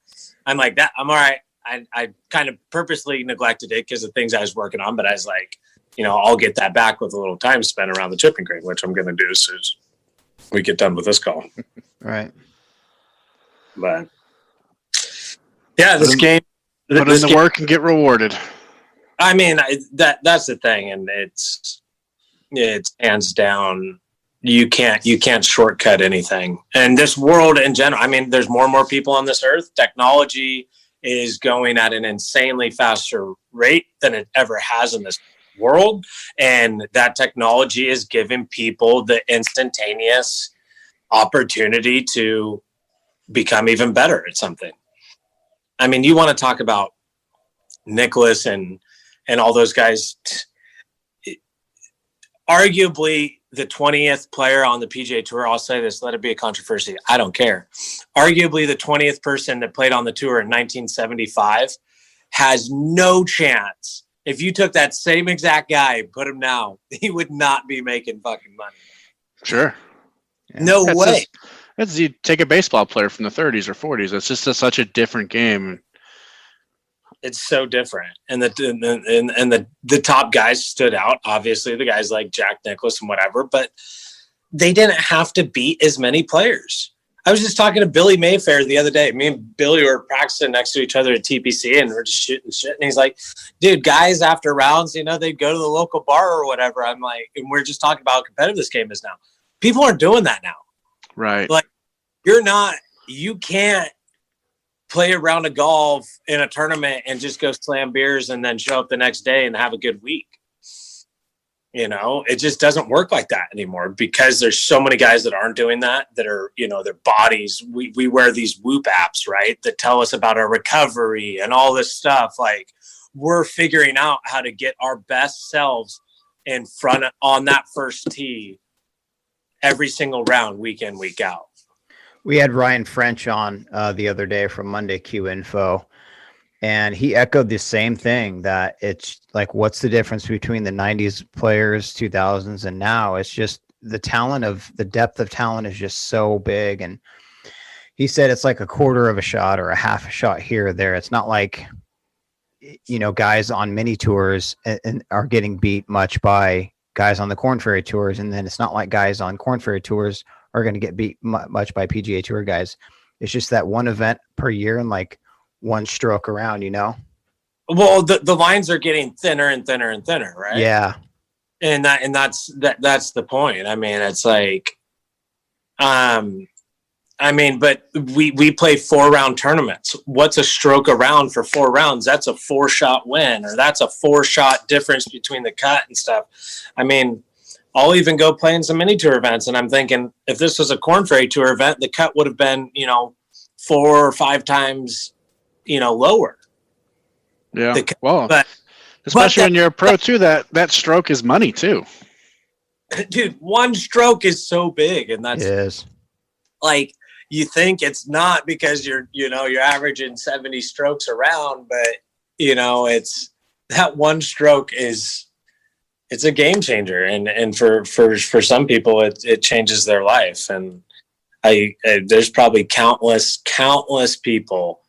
I'm like that. I'm all right. I kind of purposely neglected it because of things I was working on, but I was like, I'll get that back with a little time spent around the chipping green, which I'm going to do as soon as we get done with this call. Right. But yeah, this game. Put in the work and get rewarded. I mean, that's the thing. And it's hands down. You can't shortcut anything. And this world in general, I mean, there's more and more people on this earth. Technology is going at an insanely faster rate than it ever has in this world. And that technology is giving people the instantaneous opportunity to become even better at something. I mean, you want to talk about Nicholas and all those guys. Arguably the 20th player on the PGA Tour, I'll say this, let it be a controversy, I don't care. Arguably the 20th person that played on the tour in 1975 has no chance. If you took that same exact guy and put him now, he would not be making fucking money. Sure. No way. That's you take a baseball player from the 30s or 40s. It's just such a different game. It's so different. And the top guys stood out. Obviously, the guys like Jack Nicklaus and whatever, but they didn't have to beat as many players. I was just talking to Billy Mayfair the other day. Me and Billy were practicing next to each other at TPC and we're just shooting shit. And he's like, dude, guys after rounds, they'd go to the local bar or whatever. I'm like, and we're just talking about how competitive this game is now. People aren't doing that now. Right. Like, you can't play a round of golf in a tournament and just go slam beers and then show up the next day and have a good week. It just doesn't work like that anymore because there's so many guys that aren't doing that are, their bodies. We wear these Whoop apps, right, that tell us about our recovery and all this stuff. Like, we're figuring out how to get our best selves in front on that first tee every single round, week in, week out. We had Ryan French on the other day from Monday Q Info, and he echoed the same thing, that it's like, what's the difference between the 90s players, 2000s, and now? It's just the depth of talent is just so big. And he said it's like a quarter of a shot or a half a shot here or there. It's not like, guys on mini tours and are getting beat much by guys on the Korn Ferry tours. And then it's not like guys on Korn Ferry tours are going to get beat much by PGA Tour guys. It's just that one event per year and like one stroke around, Well, the lines are getting thinner and thinner and thinner, right? Yeah. And that's the point. I mean, it's like, but we play 4-round tournaments. What's a stroke around for 4 rounds? That's a 4-shot win, or that's a 4-shot difference between the cut and stuff. I mean, I'll even go play in some mini tour events, and I'm thinking if this was a Korn Ferry Tour event, the cut would have been 4 or 5 times lower. Yeah. Especially when you're a pro too, that stroke is money too. Dude, one stroke is so big, and that's Yes. like, you think it's not because you're averaging 70 strokes around, but it's that one stroke it's a game changer, and for some people it changes their life. And there's probably countless people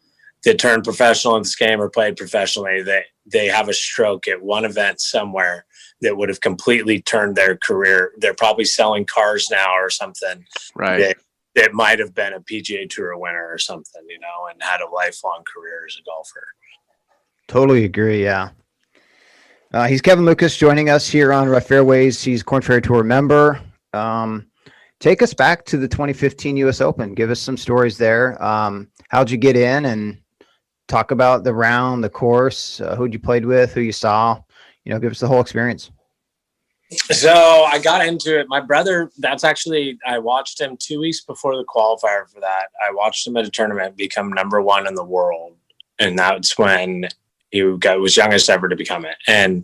that turned professional in this game or played professionally that they have a stroke at one event somewhere that would have completely turned their career. They're probably selling cars now or something. Right. That might have been a PGA Tour winner or something, and had a lifelong career as a golfer. Totally agree. Yeah. He's Kevin Lucas joining us here on Fairways. He's Korn Ferry Tour member. Take us back to the 2015 U.S. Open. Give us some stories there. How'd you get in, and talk about the round, the course, who you played with, who you saw, give us the whole experience. So I got into it. My brother, I watched him 2 weeks before the qualifier for that. I watched him at a tournament become number 1 in the world. And that's when he was youngest ever to become it. And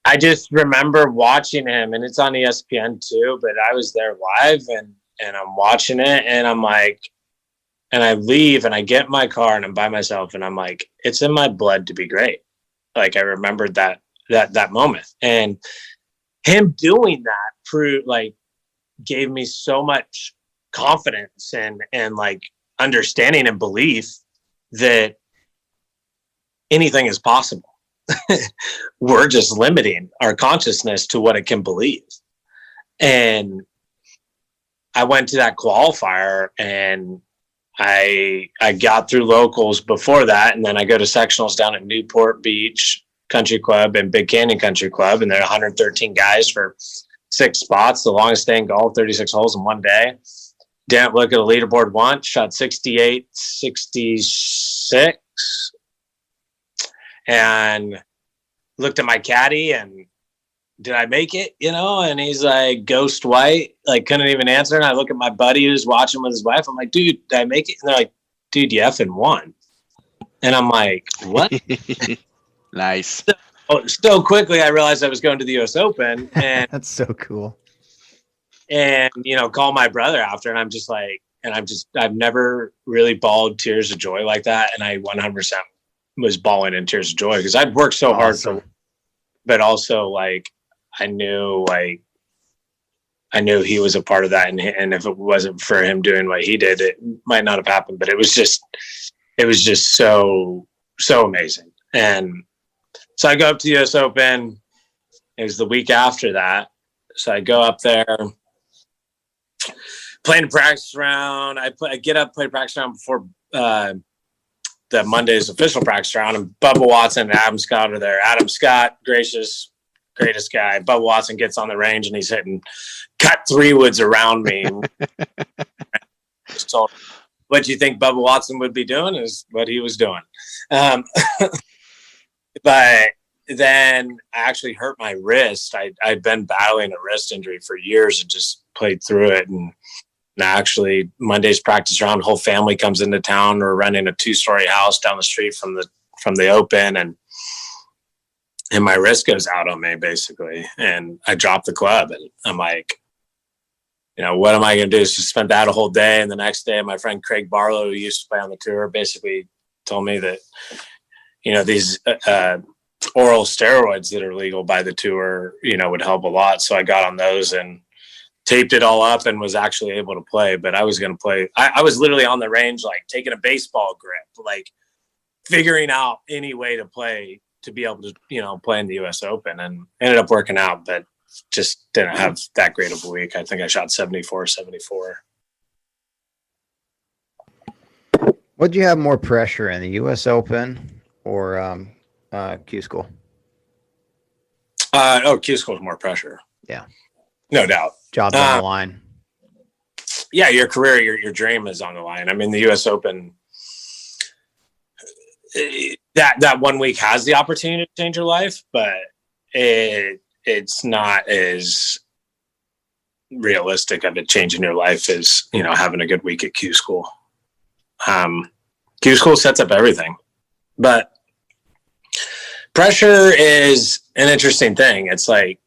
I just remember watching him, and it's on ESPN too, but I was there live and I'm watching it, and I'm like, and I leave and I get in my car and I'm by myself, and I'm like, it's in my blood to be great. Like, I remembered that moment, and him doing that gave me so much confidence and like understanding and belief that anything is possible. We're just limiting our consciousness to what it can believe. And I went to that qualifier, and I got through locals before that, and then I go to sectionals down at Newport Beach Country Club and Big Canyon Country Club, and there are 113 guys for 6 spots, the longest day in golf, 36 holes in one day. Didn't look at a leaderboard once, shot 68, 66, and looked at my caddy and, did I make it? And he's like, ghost white, like, couldn't even answer. And I look at my buddy who's watching with his wife. I'm like, dude, did I make it? And they're like, dude, you effing won. And I'm like, what? Nice. So quickly I realized I was going to the US Open, and That's so cool. And call my brother after, and I'm just like, I've never really bawled tears of joy like that, and I 100% was bawling in tears of joy because I'd worked so hard but also like I knew he was a part of that, and if it wasn't for him doing what he did, it might not have happened. But it was just so amazing. And so I go up to the US Open. It was the week after that. So I go up there, playing a practice round. I get up, play a practice round before the Monday's official practice round, and Bubba Watson and Adam Scott are there. Adam Scott, greatest guy. Bubba Watson gets on the range, and he's hitting cut 3 woods around me. So what you think Bubba Watson would be doing is what he was doing. But then I actually hurt my wrist. I'd been battling a wrist injury for years and just played through it. And actually Monday's practice round, whole family comes into town. We're renting a 2-story house down the street from the Open, and my wrist goes out on me basically. And I dropped the club, and I'm like, what am I going to do? So spent that a whole day. And the next day, my friend Craig Barlow, who used to play on the tour, basically told me that, these oral steroids that are legal by the tour, would help a lot. So I got on those and taped it all up and was actually able to play. But I was going to play. I was literally on the range, like taking a baseball grip, like figuring out any way to be able to, play in the US Open, and ended up working out, but just didn't have that great of a week. I think I shot 74. Would you have more pressure in the US Open or Q School? Q School is more pressure. Yeah. No doubt. Job's on the line. Yeah, your career, your dream is on the line. I mean, the US Open, that 1 week has the opportunity to change your life, but it's not as realistic of it changing your life as, having a good week at Q School. Q School sets up everything, but pressure is an interesting thing. It's like,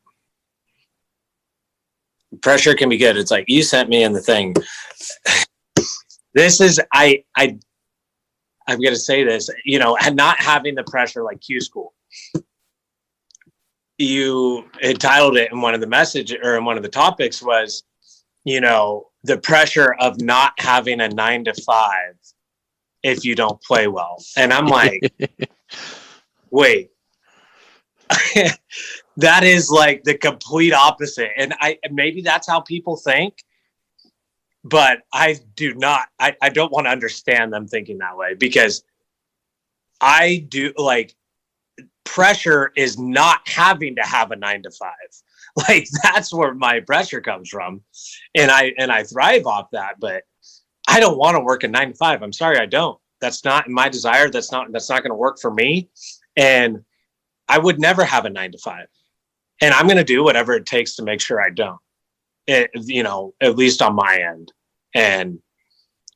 pressure can be good. It's like, you sent me in the thing. This is, I'm going to say this, and not having the pressure like Q School. You entitled it in one of the message, or in one of the topics was, the pressure of not having a 9 to 5 if you don't play well. And I'm like, wait, that is like the complete opposite. And maybe that's how people think, but I do not, I don't want to understand them thinking that way, because I do, like, pressure is not having to have a 9 to 5. Like, that's where my pressure comes from. And I thrive off that, but I don't want to work a 9 to 5. I'm sorry, I don't. That's not my desire. That's not going to work for me. And I would never have a 9 to 5. And I'm going to do whatever it takes to make sure I don't, at least on my end. And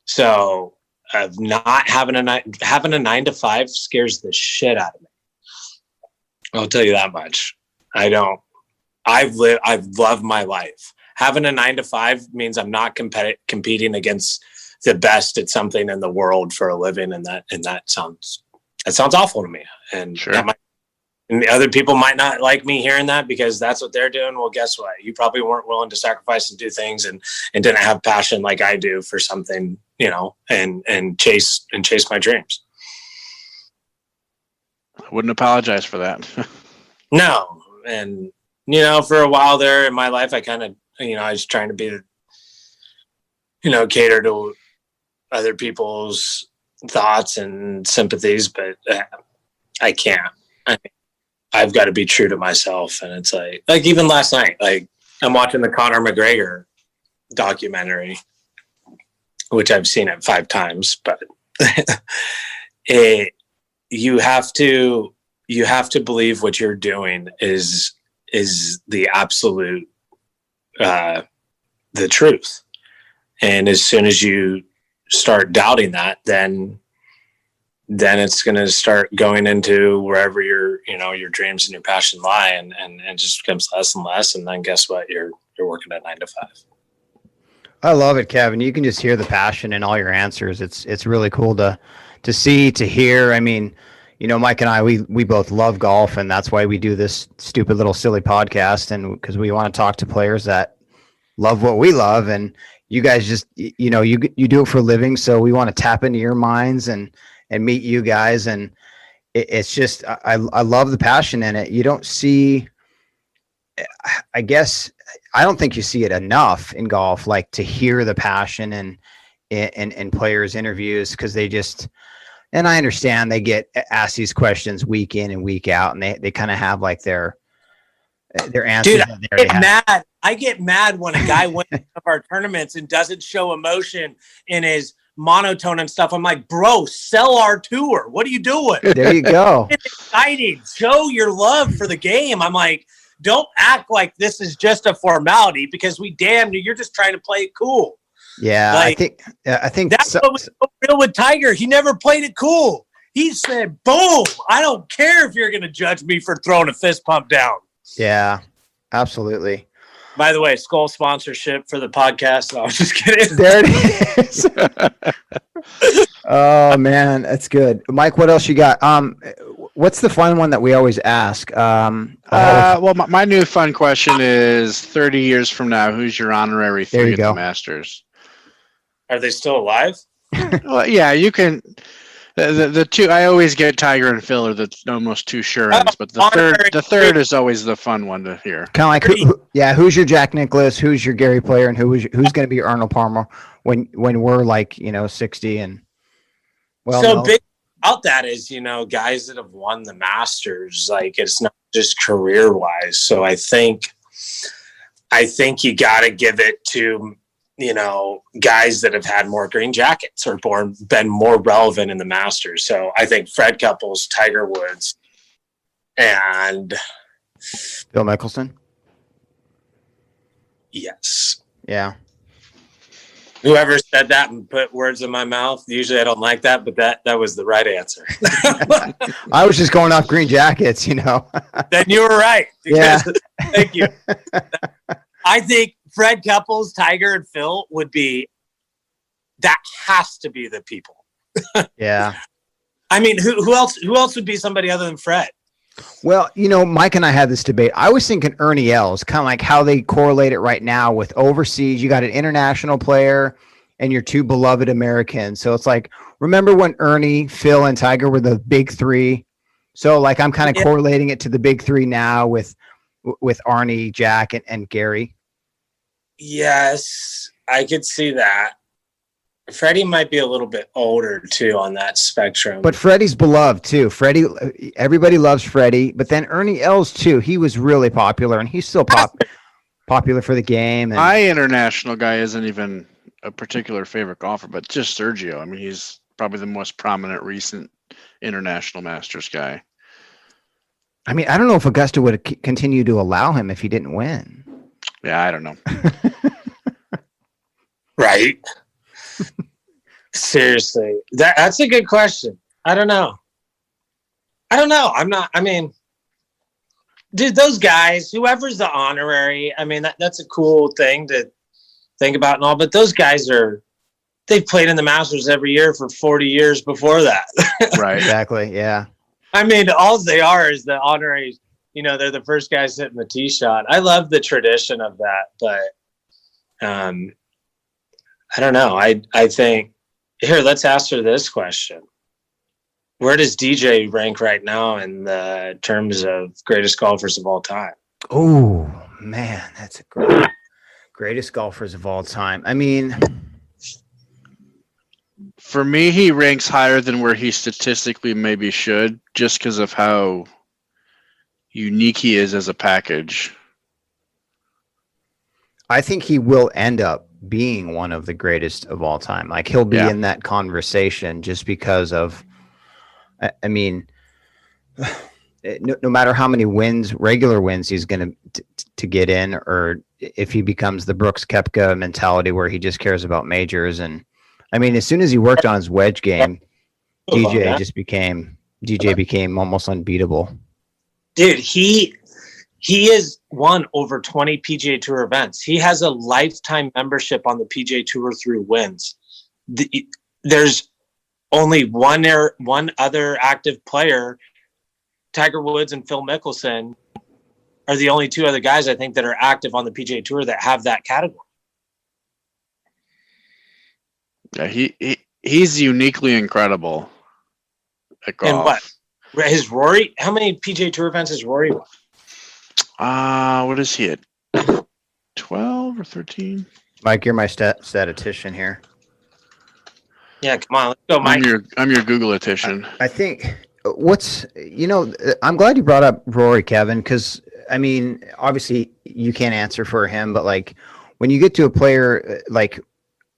so of not having a 9 to 5 scares the shit out of me. I'll tell you that much. I've loved my life. Having a 9 to 5 means I'm not competing against the best at something in the world for a living. And that sounds awful to me. And sure. And other people might not like me hearing that because that's what they're doing. Well, guess what? You probably weren't willing to sacrifice and do things and didn't have passion like I do for something, and chase my dreams. I wouldn't apologize for that. No. And, for a while there in my life, I kind of, I was trying to be, cater to other people's thoughts and sympathies, but I can't. I've got to be true to myself. And it's like even last night, like, I'm watching the Conor McGregor documentary, which I've seen it 5 times, but you have to believe what you're doing is the absolute, the truth. And as soon as you start doubting that, then it's going to start going into wherever your dreams and your passion lie, and it just becomes less and less. And then guess what? You're working at 9 to 5. I love it, Kevin. You can just hear the passion in all your answers. It's really cool to see, to hear. I mean, Mike and I, we both love golf, and that's why we do this stupid little silly podcast. And because we want to talk to players that love what we love, and you guys just, you do it for a living. So we want to tap into your minds and meet you guys. And it's just, I love the passion in it. You don't see, I guess, I don't think you see it enough in golf, like to hear the passion in players' interviews, because they just, and I understand they get asked these questions week in and week out, and they kind of have like their answers. Dude, I get mad when a guy wins one of our tournaments and doesn't show emotion in his monotone and stuff. I'm like, bro, sell our tour. What are you doing? There you go. It's exciting. Show your love for the game. I'm like, don't act like this is just a formality, because you're just trying to play it cool. Yeah, like, I think that's what was so real with Tiger. He never played it cool. He said, boom, I don't care if you're going to judge me for throwing a fist pump down. Yeah, absolutely. By the way, Skull sponsorship for the podcast. No, I was just kidding. There it is. Oh man, that's good. Mike, what else you got? What's the fun one that we always ask? Well, my new fun question is: 30 years from now, who's your honorary 3 at the Masters? Are they still alive? Well, yeah, you can. The two I always get Tiger and Phil are the almost two sure ends, but the third is always the fun one to hear. Kind of like who's your Jack Nicklaus, who's your Gary Player, and who's going to be your Arnold Palmer when we're like 60 and big about that is guys that have won the Masters, like it's not just career wise. So I think you got to give it to guys that have had more green jackets or been more relevant in the Masters. So I think Fred Couples, Tiger Woods, and Phil Mickelson. Yes. Yeah. Whoever said that and put words in my mouth, usually I don't like that, but that was the right answer. I was just going off green jackets, Then you were right. Yeah. Thank you. I think Fred Couples, Tiger, and Phil that has to be the people. Yeah. I mean, who else would be somebody other than Fred? Well, Mike and I had this debate. I was thinking Ernie Els, kind of like how they correlate it right now with overseas. You got an international player and your two beloved Americans. So it's like, remember when Ernie, Phil, and Tiger were the big three? So like I'm kind of correlating it to the big three now with Arnie, Jack, and Gary. Yes, I could see that. Freddie might be a little bit older too on that spectrum. But Freddie's beloved too. Everybody loves Freddie, but then Ernie Els too. He was really popular, and he's still popular for the game. And my international guy isn't even a particular favorite golfer, but just Sergio. I mean, he's probably the most prominent recent international Masters guy. I mean, I don't know if Augusta would continue to allow him if he didn't win. Yeah, I don't know. Right. Seriously, that's a good question. I don't know. Dude, those guys, whoever's the honorary, I mean, that's a cool thing to think about and all, but those guys they've played in the Masters every year for 40 years before that. Right. Exactly. Yeah. I mean, all they are is the honorary, they're the first guys hitting the tee shot. I love the tradition of that, but I don't know. I think, here, let's ask her this question. Where does DJ rank right now in the terms of greatest golfers of all time? Oh, man, that's a greatest golfers of all time. I mean, for me, he ranks higher than where he statistically maybe should, just because of how unique he is as a package. I think he will end up being one of the greatest of all time. Like he'll be in that conversation just because of, I mean, no matter how many regular wins he's going to get in, or if he becomes the Brooks Koepka mentality where he just cares about majors. And I mean, as soon as he worked on his wedge game, DJ became almost unbeatable. Dude, he has won over 20 PGA Tour events. He has a lifetime membership on the PGA Tour through wins. There's only one other active player. Tiger Woods and Phil Mickelson are the only two other guys I think that are active on the PGA Tour that have that category. Yeah, he's uniquely incredible at golf. And what? His Rory? How many PGA Tour events has Rory won? What is he at? 12 or 13? Mike, you're my statistician here. Yeah, come on, let's go, Mike. I'm your Google-atician. I think I'm glad you brought up Rory, Kevin, because I mean, obviously you can't answer for him, but like when you get to a player, like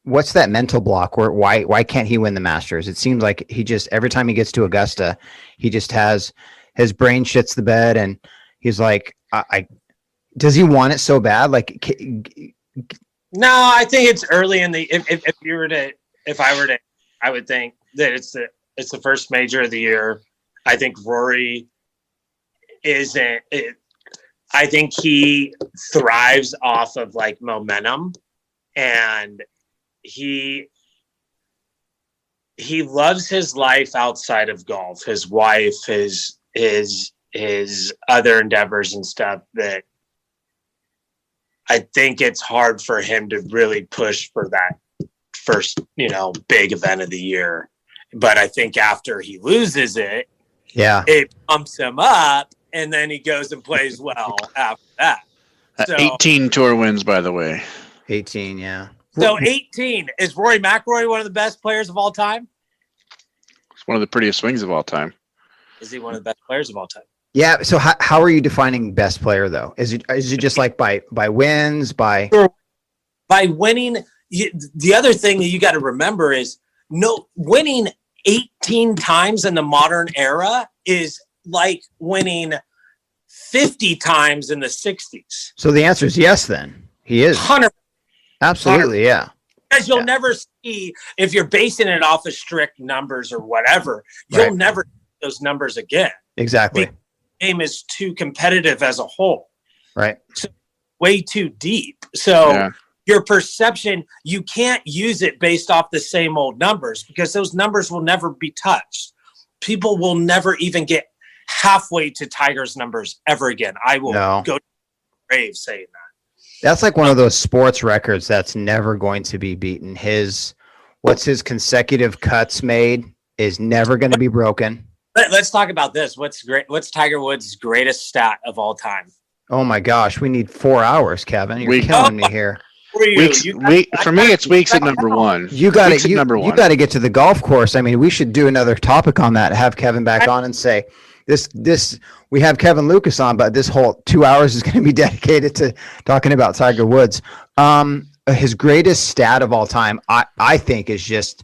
what's that mental block where why can't he win the Masters? It seems like he just, every time he gets to Augusta, he just has his brain shits the bed and he's like, does he want it so bad? Like, no, I think it's early in the. I would think that it's the first major of the year. I think Rory isn't. I think he thrives off of like momentum, and he loves his life outside of golf. His wife, his other endeavors and stuff that I think it's hard for him to really push for that first, big event of the year. But I think after he loses it, Yeah. it pumps him up, and then he goes and plays well after that. So 18 tour wins, by the way. 18, yeah. So 18. Is Rory McIlroy one of the best players of all time? It's one of the prettiest swings of all time. Is he one of the best players of all time? Yeah. So how are you defining best player though? Is it just like by wins, by winning? The other thing that you got to remember is winning 18 times in the modern era is like winning 50 times in the 60s. So the answer is yes. Then he is 100%. Absolutely, yeah. Because you'll never see, if you're basing it off of strict numbers or whatever, you'll never see those numbers again. Exactly. The game is too competitive as a whole. Right. So way too deep. So your perception, you can't use it based off the same old numbers because those numbers will never be touched. People will never even get halfway to Tiger's numbers ever again. I will go to the grave saying that. That's like one of those sports records that's never going to be beaten. What's his consecutive cuts made is never going to be broken. Let's talk about this. What's Tiger Woods' greatest stat of all time? Oh my gosh, we need 4 hours, Kevin. You're killing me here. For me, it's weeks at number one. You got to get to the golf course. I mean, we should do another topic on that. Have Kevin back on and say this. We have Kevin Lucas on, but this whole 2 hours is going to be dedicated to talking about Tiger Woods. His greatest stat of all time, I think, is just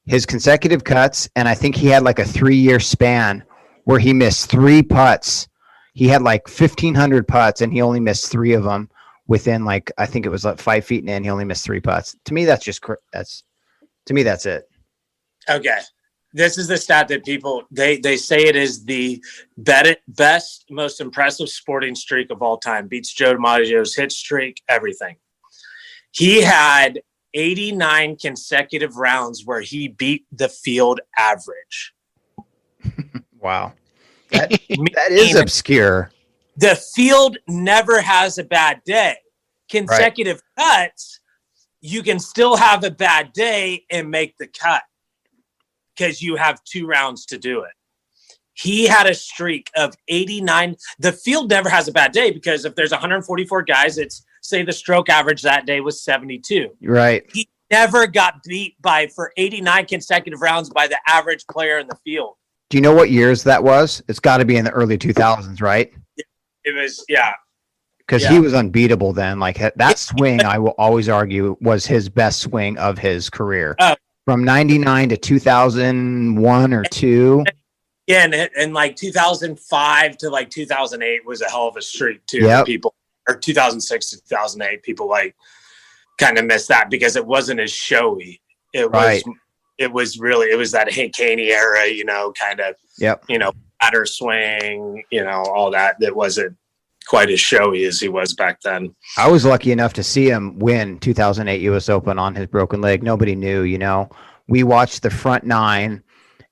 his consecutive cuts, and I think he had like a 3-year span where he missed 3 putts. He had like 1,500 putts, and he only missed 3 of them within I think it was like 5 feet in. He only missed 3 putts. To me, that's it. Okay. This is the stat that people, they say it is the best, most impressive sporting streak of all time. Beats Joe DiMaggio's hit streak, everything. He had 89 consecutive rounds where he beat the field average. Wow. That is obscure. The field never has a bad day. Consecutive cuts, you can still have a bad day and make the cut, because you have 2 rounds to do it. He had a streak of 89. The field never has a bad day because if there's 144 guys, it's say the stroke average that day was 72. Right. He never got beat for 89 consecutive rounds by the average player in the field. Do you know what years that was? It's got to be in the early 2000s, right? It was, yeah. Because he was unbeatable then. Like that swing, I will always argue, was his best swing of his career. From 99 to 2001 or 2. Yeah, and like 2005 to like 2008 was a hell of a streak too. Yep. People, or 2006 to 2008, people kind of missed that because it wasn't as showy. It was that Hank Haney era, kind of, batter swing, all that wasn't quite as showy as he was back then. I was lucky enough to see him win 2008 US Open on his broken leg. Nobody knew, we watched the front 9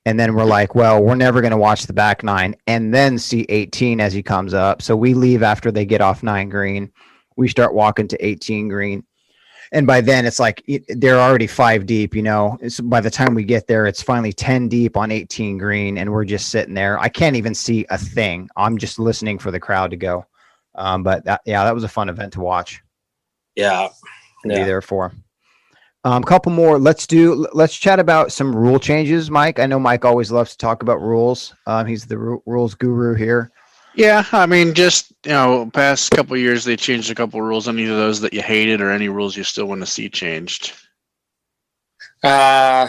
and then we're like, well, we're never going to watch the back 9 and then see 18 as he comes up. So we leave after they get off 9 green. We start walking to 18 green. And by then it's like they're already 5 deep, So by the time we get there, it's finally 10 deep on 18 green and we're just sitting there. I can't even see a thing. I'm just listening for the crowd to go. But that was a fun event to watch. Yeah. Be there for. A couple more. Let's chat about some rule changes, Mike. I know Mike always loves to talk about rules. He's the rules guru here. Yeah, I mean, just past couple of years they changed a couple of rules. Any of those that you hated, or any rules you still want to see changed? I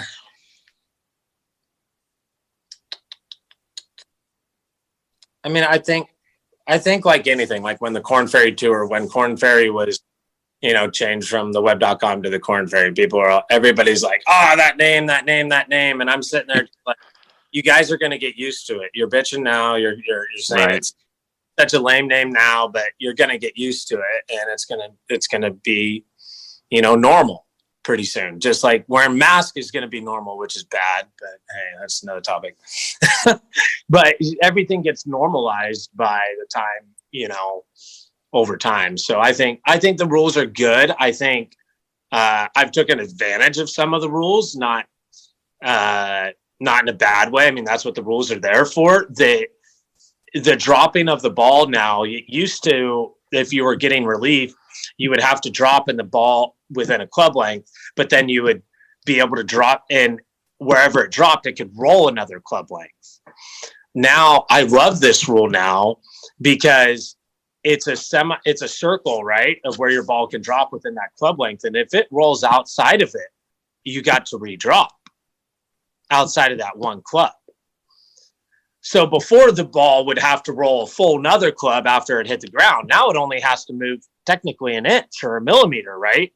mean, I think like anything, like when the Korn Ferry Tour, when Korn Ferry was, changed from the web.com to the Korn Ferry, everybody's like, oh, that name. And I'm sitting there like, you guys are going to get used to it. You're bitching now. You're saying it's such a lame name now, but you're going to get used to it. And it's going to be, normal pretty soon. Just like wearing mask is going to be normal, which is bad, but hey, that's another topic. But everything gets normalized by the time, over time. So I think the rules are good. I think I've taken advantage of some of the rules, not not in a bad way. I mean, that's what the rules are there for. The dropping of the ball now, it used to, if you were getting relief, you would have to drop in the ball within a club length, but then you would be able to drop in wherever it dropped, it could roll another club length. Now, I love this rule now because it's a circle, right, of where your ball can drop within that club length. And if it rolls outside of it, you got to redrop outside of that one club. So before, the ball would have to roll a full another club after it hit the ground. Now it only has to move technically an inch or a millimeter, right,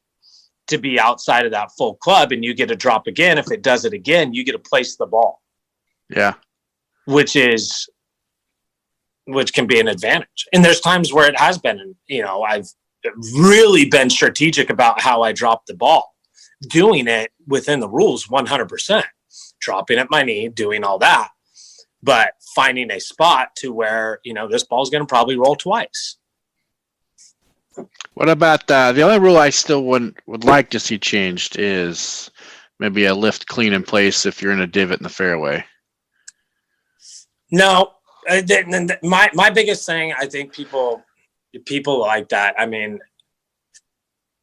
to be outside of that full club, and you get to drop again. If it does it again, you get to place the ball. Yeah. Which can be an advantage. And there's times where it has been, I've really been strategic about how I drop the ball, doing it within the rules 100%, dropping at my knee, doing all that, but finding a spot to where, this ball's going to probably roll twice. What about the only rule I still would like to see changed is maybe a lift clean in place if you're in a divot in the fairway. No, my biggest thing, I think people like that. I mean,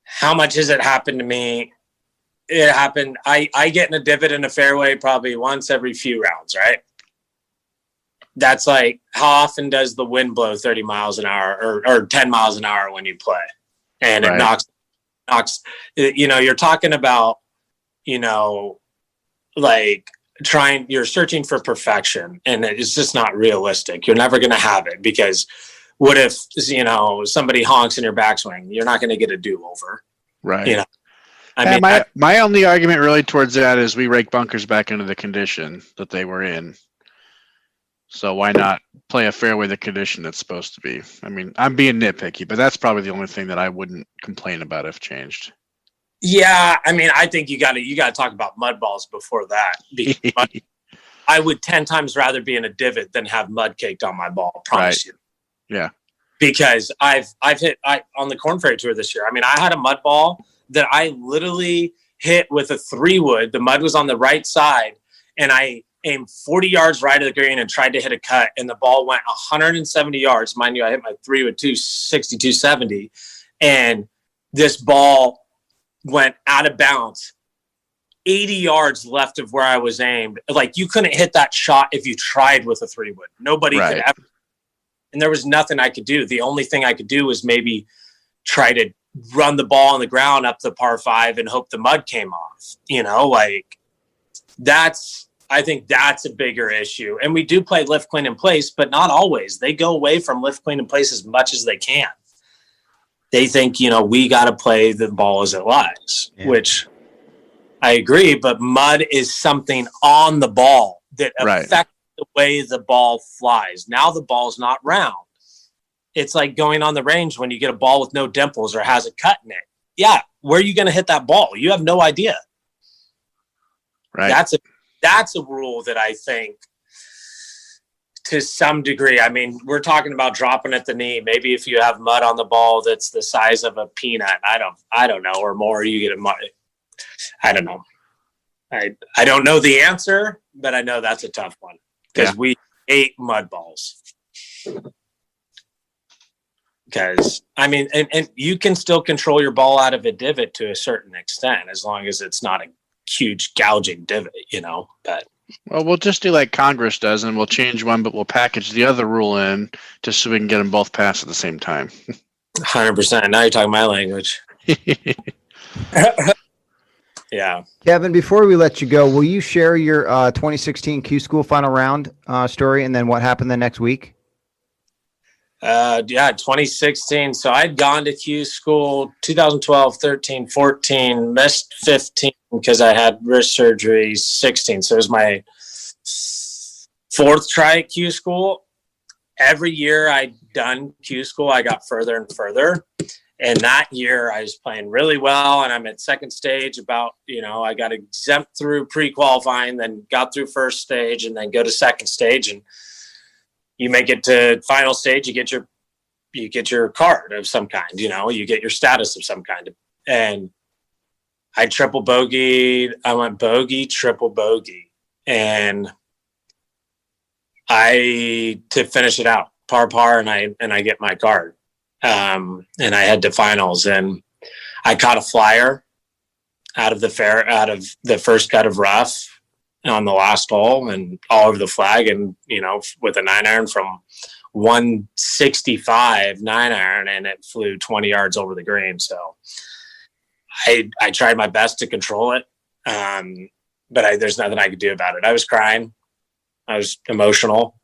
how much has it happened to me? It happened. I get in a divot in a fairway probably once every few rounds, right? That's like, how often does the wind blow 30 miles an hour or 10 miles an hour when you play? And right. It knocks, you're talking about, like you're searching for perfection, and it's just not realistic. You're never going to have it, because what if, somebody honks in your backswing? You're not going to get a do-over. Right. My only argument really towards that is we rake bunkers back into the condition that they were in. So why not play a fairway the condition it's supposed to be? I mean, I'm being nitpicky, but that's probably the only thing that I wouldn't complain about if changed. Yeah, I mean, I think you got to talk about mud balls before that. I would 10 times rather be in a divot than have mud caked on my ball. Promise you. Yeah. Because I've hit on the Korn Ferry Tour this year. I mean, I had a mud ball that I literally hit with a 3-wood. The mud was on the right side, and I aimed 40 yards right of the green and tried to hit a cut, and the ball went 170 yards. Mind you, I hit my 3-wood 260, 270, and this ball went out of bounds 80 yards left of where I was aimed. Like, you couldn't hit that shot if you tried with a 3-wood. Nobody could ever. And there was nothing I could do. The only thing I could do was maybe try to run the ball on the ground up the par 5 and hope the mud came off. I think that's a bigger issue. And we do play lift clean in place, but not always. They go away from lift clean in place as much as they can. They think, we got to play the ball as it lies, which I agree. But mud is something on the ball that affects the way the ball flies. Now the ball's not round. It's like going on the range when you get a ball with no dimples or has a cut in it. Yeah, where are you going to hit that ball? You have no idea. Right. That's a rule that I think, to some degree, I mean, we're talking about dropping at the knee. Maybe if you have mud on the ball that's the size of a peanut, I don't know, or more, you get a mud. I don't know. I don't know the answer, but I know that's a tough one, because we ate mud balls. Because, I mean, and you can still control your ball out of a divot to a certain extent, as long as it's not a huge gouging divot, but. Well, we'll just do like Congress does, and we'll change one, but we'll package the other rule in just so we can get them both passed at the same time. 100%. Now you're talking my language. Yeah. Kevin, before we let you go, will you share your 2016 Q School final round story, and then what happened the next week? 2016. So I'd gone to Q School 2012, 13, 14, missed 15 because I had wrist surgery 16. So it was my 4th try at Q School. Every year I'd done Q School, I got further and further. And that year I was playing really well, and I'm at second stage I got exempt through pre-qualifying, then got through first stage, and then go to second stage. And you make it to final stage, you get your card of some kind, you get your status of some kind. And I triple bogeyed. I went bogey, triple bogey. and to finish it out par, and I get my card. And I head to finals, and I caught a flyer out of the first cut of rough on the last hole and all over the flag, and with a 9-iron from 165 9-iron, and it flew 20 yards over the green. So I tried my best to control it, but there's nothing I could do about it. I was crying, I was emotional,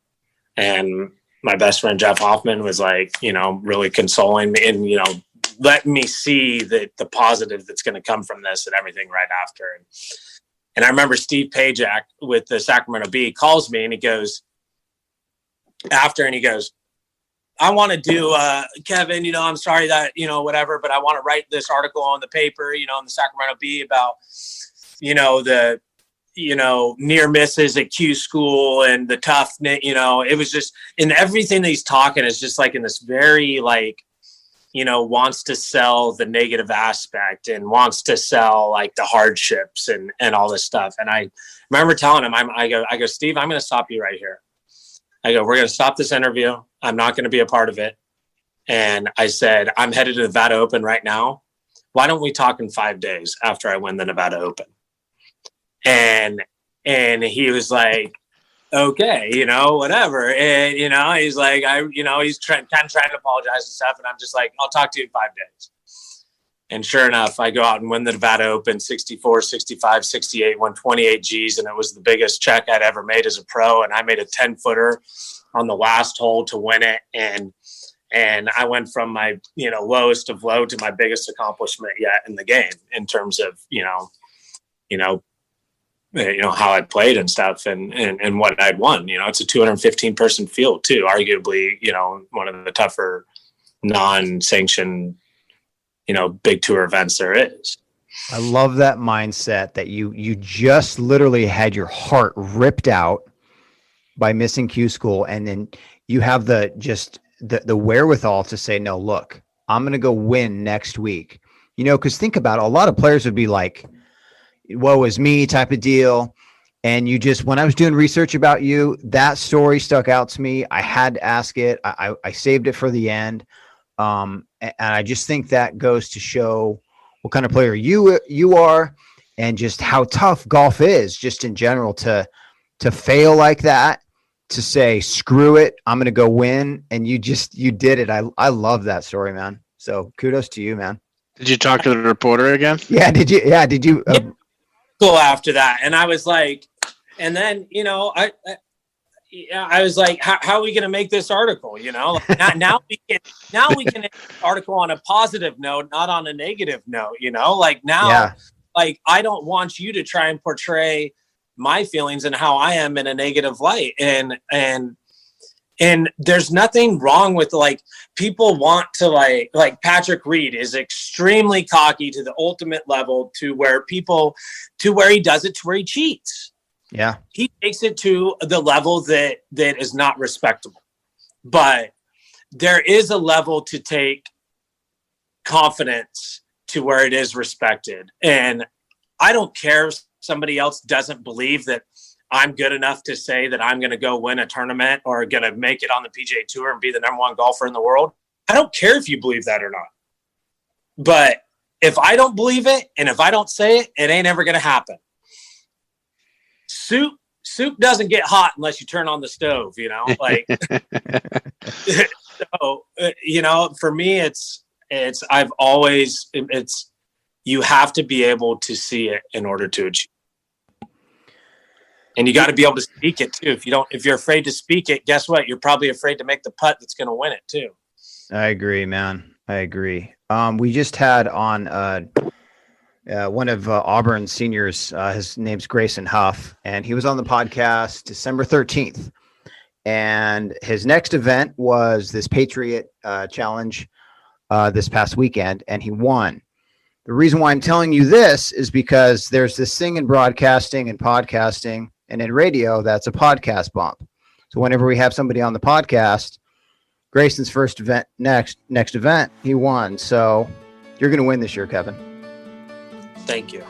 and my best friend Jeff Hoffman was like, really consoling me and letting me see the positive that's going to come from this and everything right after. And I remember Steve Pajak with the Sacramento Bee calls me, and he goes, I want to do, Kevin, I'm sorry that, whatever, but I want to write this article on the paper, in the Sacramento Bee about, the, near misses at Q school and the tough, it was just, and everything that he's talking is just like in this very wants to sell the negative aspect and wants to sell like the hardships and all this stuff. And I remember telling him, I go, Steve, I'm going to stop you right here. I go, we're going to stop this interview. I'm not going to be a part of it. And I said, I'm headed to the Nevada Open right now. Why don't we talk in 5 days after I win the Nevada Open? And he was like, okay, whatever. And, he's like, he's trying to apologize and stuff. And I'm just like, I'll talk to you in 5 days. And sure enough, I go out and win the Nevada Open 64, 65, 68, won 28 G's. And it was the biggest check I'd ever made as a pro. And I made a 10-footer on the last hole to win it. And I went from my, lowest of low to my biggest accomplishment yet in the game in terms of, how I played and stuff and what I'd won. It's a 215 person field too, arguably, one of the tougher non-sanctioned, big tour events there is. I love that mindset that you just literally had your heart ripped out by missing Q school. And then you have the wherewithal to say, no, look, I'm going to go win next week, cause think about it, a lot of players would be like, woe is me type of deal. And when I was doing research about you, that story stuck out to me. I had to ask it. I saved it for the end. And I just think that goes to show what kind of player you are and just how tough golf is just in general to fail like that, to say, screw it, I'm going to go win. And you did it. I love that story, man. So kudos to you, man. Did you talk to the reporter again? Yeah. Did you? Cool after that. And I was like, and then, I was like, how are we going to make this article? Now we can make an article on a positive note, not on a negative note, like I don't want you to try and portray my feelings and how I am in a negative light. And there's nothing wrong with people want to like Patrick Reed is extremely cocky to the ultimate level to where he does it to where he cheats. Yeah. He takes it to the level that is not respectable. But there is a level to take confidence to where it is respected. And I don't care if somebody else doesn't believe that I'm good enough to say that I'm going to go win a tournament or going to make it on the PGA Tour and be the #1 golfer in the world. I don't care if you believe that or not. But if I don't believe it and if I don't say it, it ain't ever going to happen. Soup doesn't get hot unless you turn on the stove, So, for me, you have to be able to see it in order to achieve. And you got to be able to speak it too. If you're afraid to speak it, guess what? You're probably afraid to make the putt that's going to win it too. I agree, man. I agree. We just had on one of Auburn's seniors. His name's Grayson Huff, and he was on the podcast December 13th. And his next event was this Patriot Challenge this past weekend, and he won. The reason why I'm telling you this is because there's this thing in broadcasting and podcasting and in radio that's a podcast bump. So whenever we have somebody on the podcast, Grayson's first event, next event, he won. So you're going to win this year, Kevin. Thank you.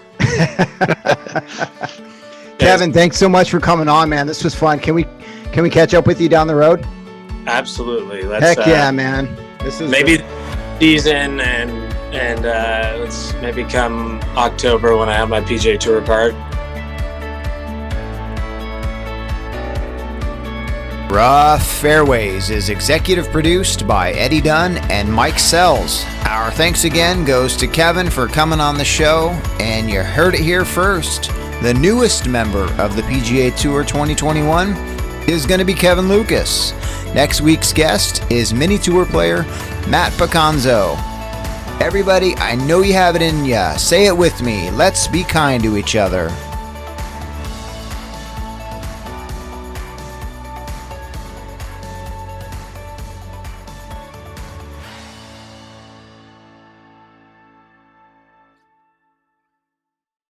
Kevin, thanks so much for coming on, man. This was fun. Can we catch up with you down the road? Absolutely. Heck yeah, man. This is maybe season and let's maybe come October when I have my PGA Tour card. Rough Fairways is executive produced by Eddie Dunn and Mike Sells. Our thanks again goes to Kevin for coming on the show, and you heard it here first. The newest member of the PGA Tour 2021 is going to be Kevin Lucas. Next week's guest is mini tour player Matt Picanzo. Everybody, I know you have it in ya. Say it with me. Let's be kind to each other.